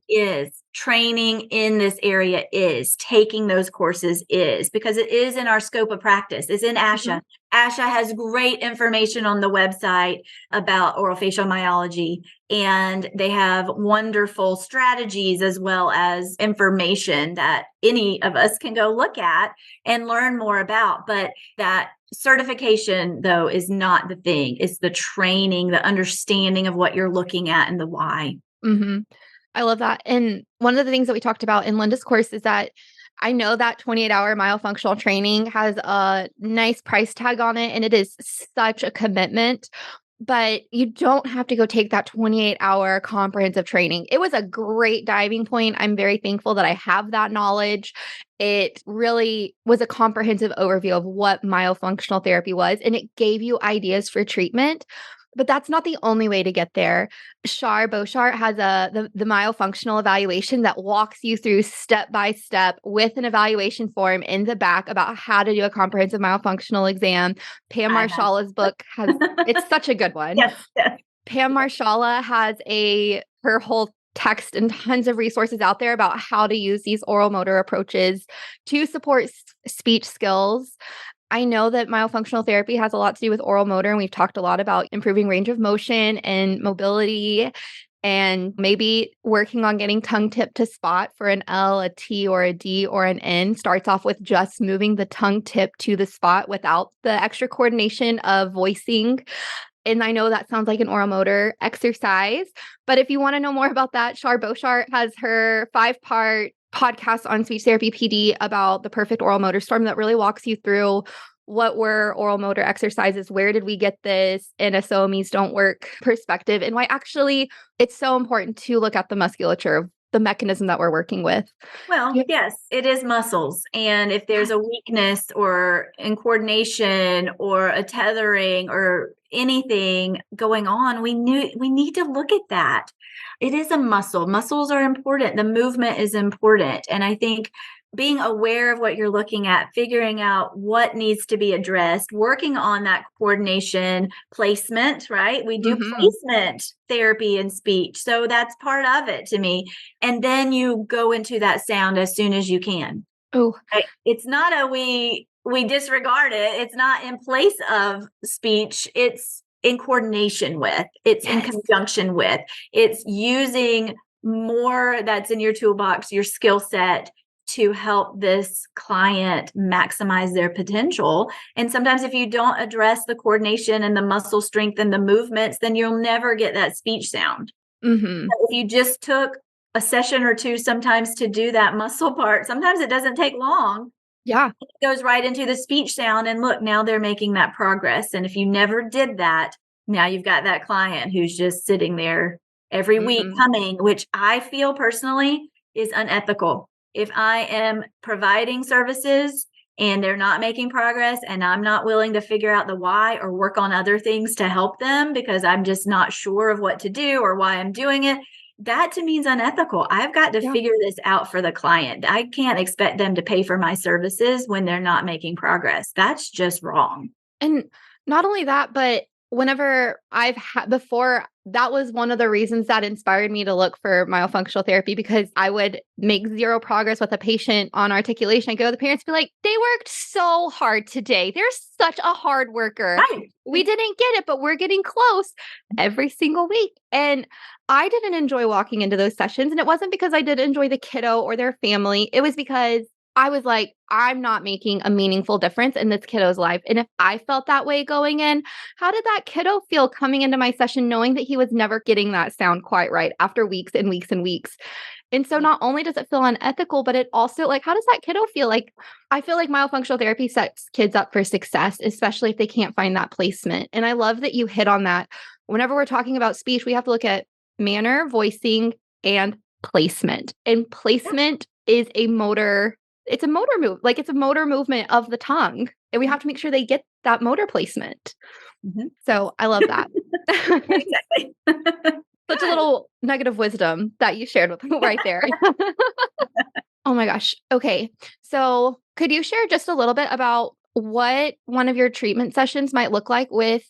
Yes. training in this area is taking those courses is because it is in our scope of practice. It's in ASHA. ASHA has great information on the website about orofacial myology, and they have wonderful strategies as well as information that any of us can go look at and learn more about. But that certification, though, is not the thing. It's the training, the understanding of what you're looking at and the why. Mm-hmm. I love that. And one of the things that we talked about in Linda's course is that I know that 28-hour myofunctional training has a nice price tag on it, and it is such a commitment, but you don't have to go take that 28-hour comprehensive training. It was a great diving point. I'm very thankful that I have that knowledge. It really was a comprehensive overview of what myofunctional therapy was, and it gave you ideas for treatment. But that's not the only way to get there. Shar Boshart has the myofunctional evaluation that walks you through step by step with an evaluation form in the back about how to do a comprehensive myofunctional exam. Pam I have. Marshalla's book has it's such a good one. Yes. Pam Marshalla has her whole text and tons of resources out there about how to use these oral motor approaches to support speech skills. I know that myofunctional therapy has a lot to do with oral motor, and we've talked a lot about improving range of motion and mobility and maybe working on getting tongue tip to spot for an L, a T, or a D, or an N. Starts off with just moving the tongue tip to the spot without the extra coordination of voicing. And I know that sounds like an oral motor exercise, but if you want to know more about that, Shar Boshart has her 5-part podcast on speech therapy PD about the perfect oral motor storm that really walks you through what were oral motor exercises, where did we get this in a SOMEs don't work perspective, and why actually it's so important to look at the musculature of the mechanism that we're working with. Well, yes, it is muscles. And if there's a weakness or in coordination or a tethering or anything going on, we need to look at that. It is a muscle. Muscles are important. The movement is important. And I think being aware of what you're looking at, figuring out what needs to be addressed, working on that coordination, placement, right? We do placement therapy in speech. So that's part of it to me. And then you go into that sound as soon as you can. Oh, Right? It's not we disregard it. It's not in place of speech. It's in coordination with, it's in conjunction with, it's using more that's in your toolbox, your skill set, to help this client maximize their potential. And sometimes if you don't address the coordination and the muscle strength and the movements, then you'll never get that speech sound. If you just took a session or two sometimes to do that muscle part, sometimes it doesn't take long. Yeah. It goes right into the speech sound. And look, now they're making that progress. And if you never did that, now you've got that client who's just sitting there every week coming, which I feel personally is unethical. If I am providing services and they're not making progress and I'm not willing to figure out the why or work on other things to help them because I'm just not sure of what to do or why I'm doing it, that to me is unethical. I've got to figure this out for the client. I can't expect them to pay for my services when they're not making progress. That's just wrong. And not only that, but whenever I've had before, that was one of the reasons that inspired me to look for myofunctional therapy, because I would make zero progress with a patient on articulation. I go to the parents and be like, they worked so hard today. They're such a hard worker. Right. We didn't get it, but we're getting close every single week. And I didn't enjoy walking into those sessions. And it wasn't because I didn't enjoy the kiddo or their family. It was because I was like, I'm not making a meaningful difference in this kiddo's life. And if I felt that way going in, how did that kiddo feel coming into my session knowing that he was never getting that sound quite right after weeks and weeks and weeks? And so not only does it feel unethical, but it also, like, how does that kiddo feel? Like, I feel like myofunctional therapy sets kids up for success, especially if they can't find that placement. And I love that you hit on that. Whenever we're talking about speech, we have to look at manner, voicing, and placement. And placement is a motor. It's a motor move, like it's a motor movement of the tongue. And we have to make sure they get that motor placement. So I love that. Exactly. Such a little nugget of wisdom that you shared with me right there. Oh my gosh. Okay. So could you share just a little bit about what one of your treatment sessions might look like with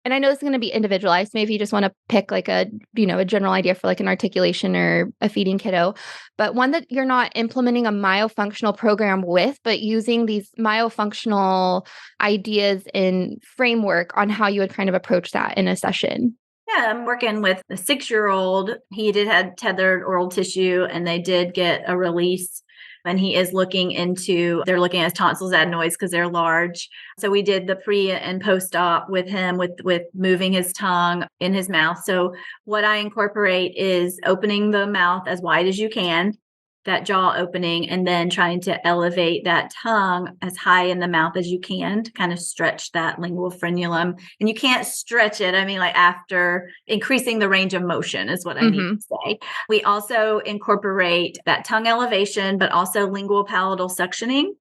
and I know this is going to be individualized. Maybe you just want to pick like a general idea for like an articulation or a feeding kiddo, but one that you're not implementing a myofunctional program with, but using these myofunctional ideas and framework on how you would kind of approach that in a session. Yeah, I'm working with a 6-year-old. He had tethered oral tissue and they did get a release. And he is they're looking at his tonsils adenoids because they're large. So we did the pre and post-op with him with moving his tongue in his mouth. So what I incorporate is opening the mouth as wide as you can, that jaw opening, and then trying to elevate that tongue as high in the mouth as you can to kind of stretch that lingual frenulum. And you can't stretch it. I mean, like after increasing the range of motion is what I need to say. We also incorporate that tongue elevation, but also lingual palatal suctioning.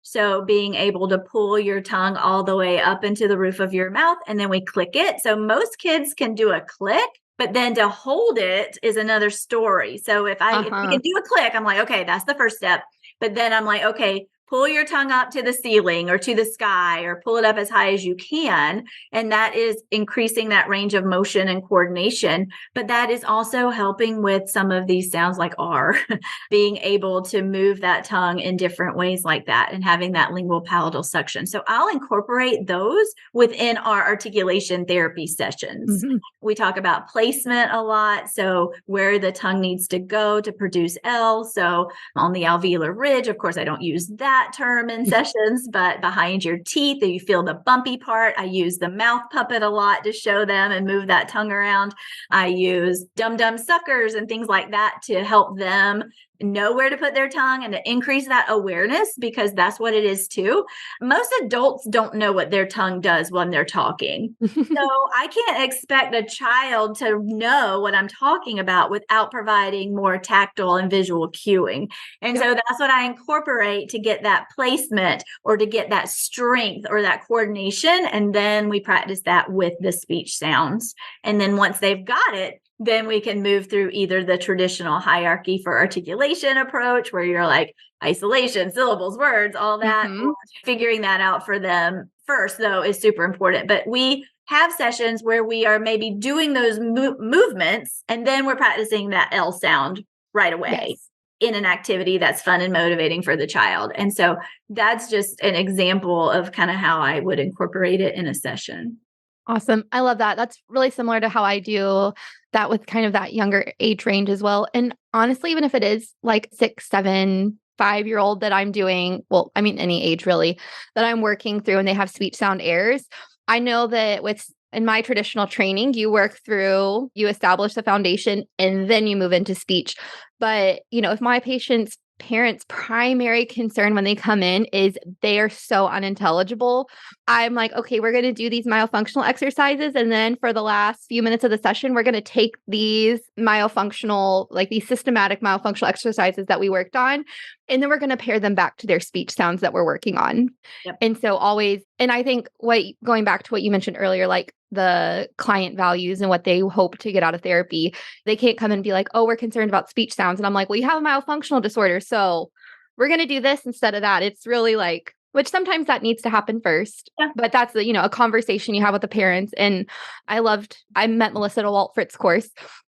So being able to pull your tongue all the way up into the roof of your mouth, and then we click it. So most kids can do a click, but then to hold it is another story. So if we can do a click, I'm like, okay, that's the first step. But then I'm like, okay, pull your tongue up to the ceiling or to the sky or pull it up as high as you can. And that is increasing that range of motion and coordination. But that is also helping with some of these sounds like R, being able to move that tongue in different ways like that and having that lingual palatal suction. So I'll incorporate those within our articulation therapy sessions. We talk about placement a lot. So where the tongue needs to go to produce L. So on the alveolar ridge, of course, I don't use that term in sessions, but behind your teeth, you feel the bumpy part. I use the mouth puppet a lot to show them and move that tongue around. I use dum-dum suckers and things like that to help them know where to put their tongue and to increase that awareness, because that's what it is too. Most adults don't know what their tongue does when they're talking. So I can't expect a child to know what I'm talking about without providing more tactile and visual cueing. And so that's what I incorporate to get that placement or to get that strength or that coordination. And then we practice that with the speech sounds. And then once they've got it, then we can move through either the traditional hierarchy for articulation approach, where you're like isolation, syllables, words, all that. Figuring that out for them first, though, is super important. But we have sessions where we are maybe doing those movements, and then we're practicing that L sound right away in an activity that's fun and motivating for the child. And so that's just an example of kind of how I would incorporate it in a session. Awesome. I love that. That's really similar to how I do that with kind of that younger age range as well. And honestly, even if it is like 6, 7, 5-year-old that I'm doing, well, I mean, any age really, that I'm working through and they have speech sound errors, I know that in my traditional training, you establish the foundation and then you move into speech. But, if my patient's parents' primary concern when they come in is they are so unintelligible, I'm like, okay, we're going to do these myofunctional exercises. And then for the last few minutes of the session, we're going to take these these systematic myofunctional exercises that we worked on. And then we're going to pair them back to their speech sounds that we're working on. Yep. And so and I think going back to what you mentioned earlier, like the client values and what they hope to get out of therapy, they can't come and be like, oh, we're concerned about speech sounds. And I'm like, well, you have a myofunctional disorder, so we're going to do this instead of that. It's really like, which sometimes that needs to happen first, but that's a conversation you have with the parents. And I met Melissa at a Walt Fritz course.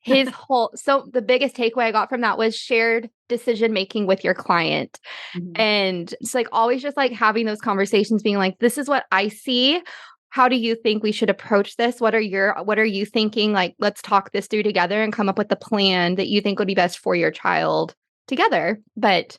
So the biggest takeaway I got from that was shared decision-making with your client. And it's like always just like having those conversations, being like, this is what I see. How do you think we should approach this? What are you thinking? Like, let's talk this through together and come up with the plan that you think would be best for your child together. But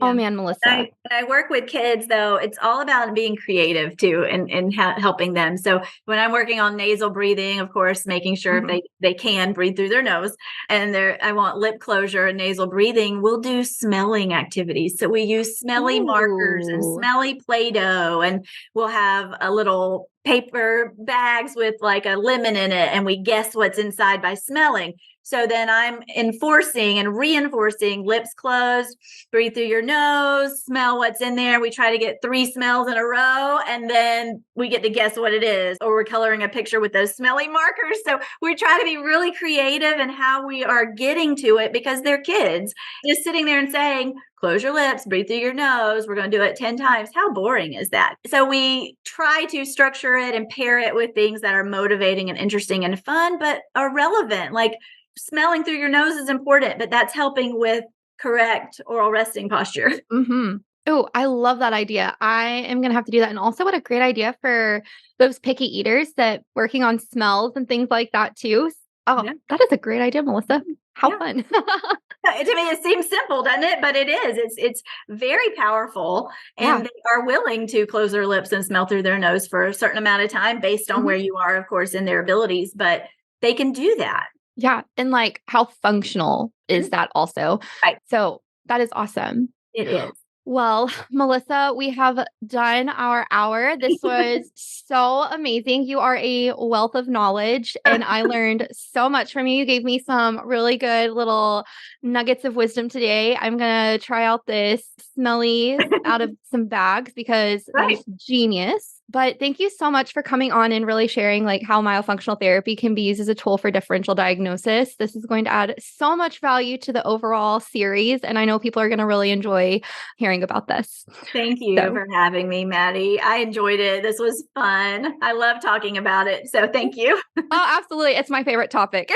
oh man, Melissa. When I work with kids, though, it's all about being creative too and helping them. So when I'm working on nasal breathing, of course, making sure if they can breathe through their nose, and I want lip closure and nasal breathing, we'll do smelling activities. So we use smelly markers and smelly Play-Doh, and we'll have a little paper bags with like a lemon in it, and we guess what's inside by smelling. So then I'm enforcing and reinforcing lips closed, breathe through your nose, smell what's in there. We try to get 3 smells in a row, and then we get to guess what it is, or we're coloring a picture with those smelly markers. So we try to be really creative in how we are getting to it, because they're kids. Just sitting there and saying, close your lips, breathe through your nose, we're going to do it 10 times. How boring is that? So we try to structure it and pair it with things that are motivating and interesting and fun, but are relevant. Like, smelling through your nose is important, but that's helping with correct oral resting posture. Oh, I love that idea. I am going to have to do that. And also, what a great idea for those picky eaters that working on smells and things like that too. Oh, that is a great idea, Melissa. How fun. To me, it seems simple, doesn't it? But it is. It's very powerful. And they are willing to close their lips and smell through their nose for a certain amount of time based on where you are, of course, in their abilities. But they can do that. Yeah. And like, how functional is that also? Right. So that is awesome. It is. Well, Melissa, we have done our hour. This was so amazing. You are a wealth of knowledge, and I learned so much from you. You gave me some really good little nuggets of wisdom today. I'm going to try out this smelly out of some bags because it's genius. But thank you so much for coming on and really sharing like how myofunctional therapy can be used as a tool for differential diagnosis. This is going to add so much value to the overall series, and I know people are going to really enjoy hearing about this. Thank you for having me, Maddie. I enjoyed it. This was fun. I love talking about it. So thank you. Oh, absolutely. It's my favorite topic.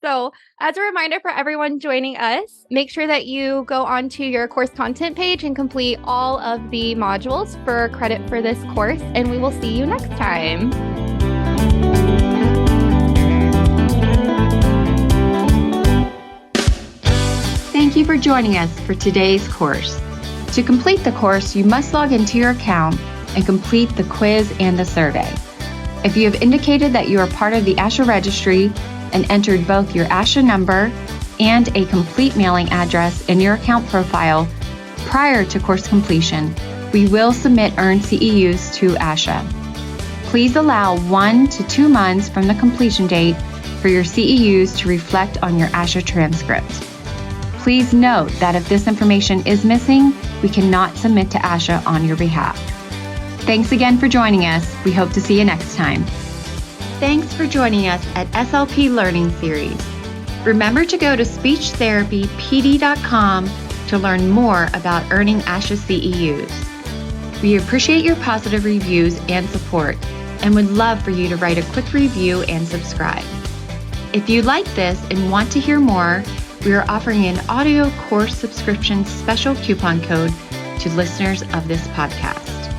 So as a reminder for everyone joining us, make sure that you go onto your course content page and complete all of the modules for credit for this course, and we will see you next time. Thank you for joining us for today's course. To complete the course, you must log into your account and complete the quiz and the survey. If you have indicated that you are part of the ASHA registry and entered both your ASHA number and a complete mailing address in your account profile prior to course completion, we will submit earned CEUs to ASHA. Please allow 1 to 2 months from the completion date for your CEUs to reflect on your ASHA transcript. Please note that if this information is missing, we cannot submit to ASHA on your behalf. Thanks again for joining us. We hope to see you next time. Thanks for joining us at SLP Learning Series. Remember to go to speechtherapypd.com to learn more about earning ASHA CEUs. We appreciate your positive reviews and support and would love for you to write a quick review and subscribe. If you like this and want to hear more, we are offering an audio course subscription special coupon code to listeners of this podcast.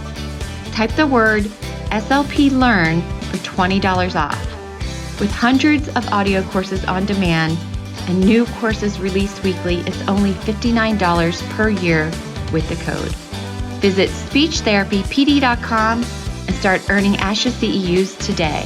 Type the word SLP Learn for $20 off. With hundreds of audio courses on demand and new courses released weekly, it's only $59 per year with the code. Visit speechtherapypd.com and start earning ASHA CEUs today.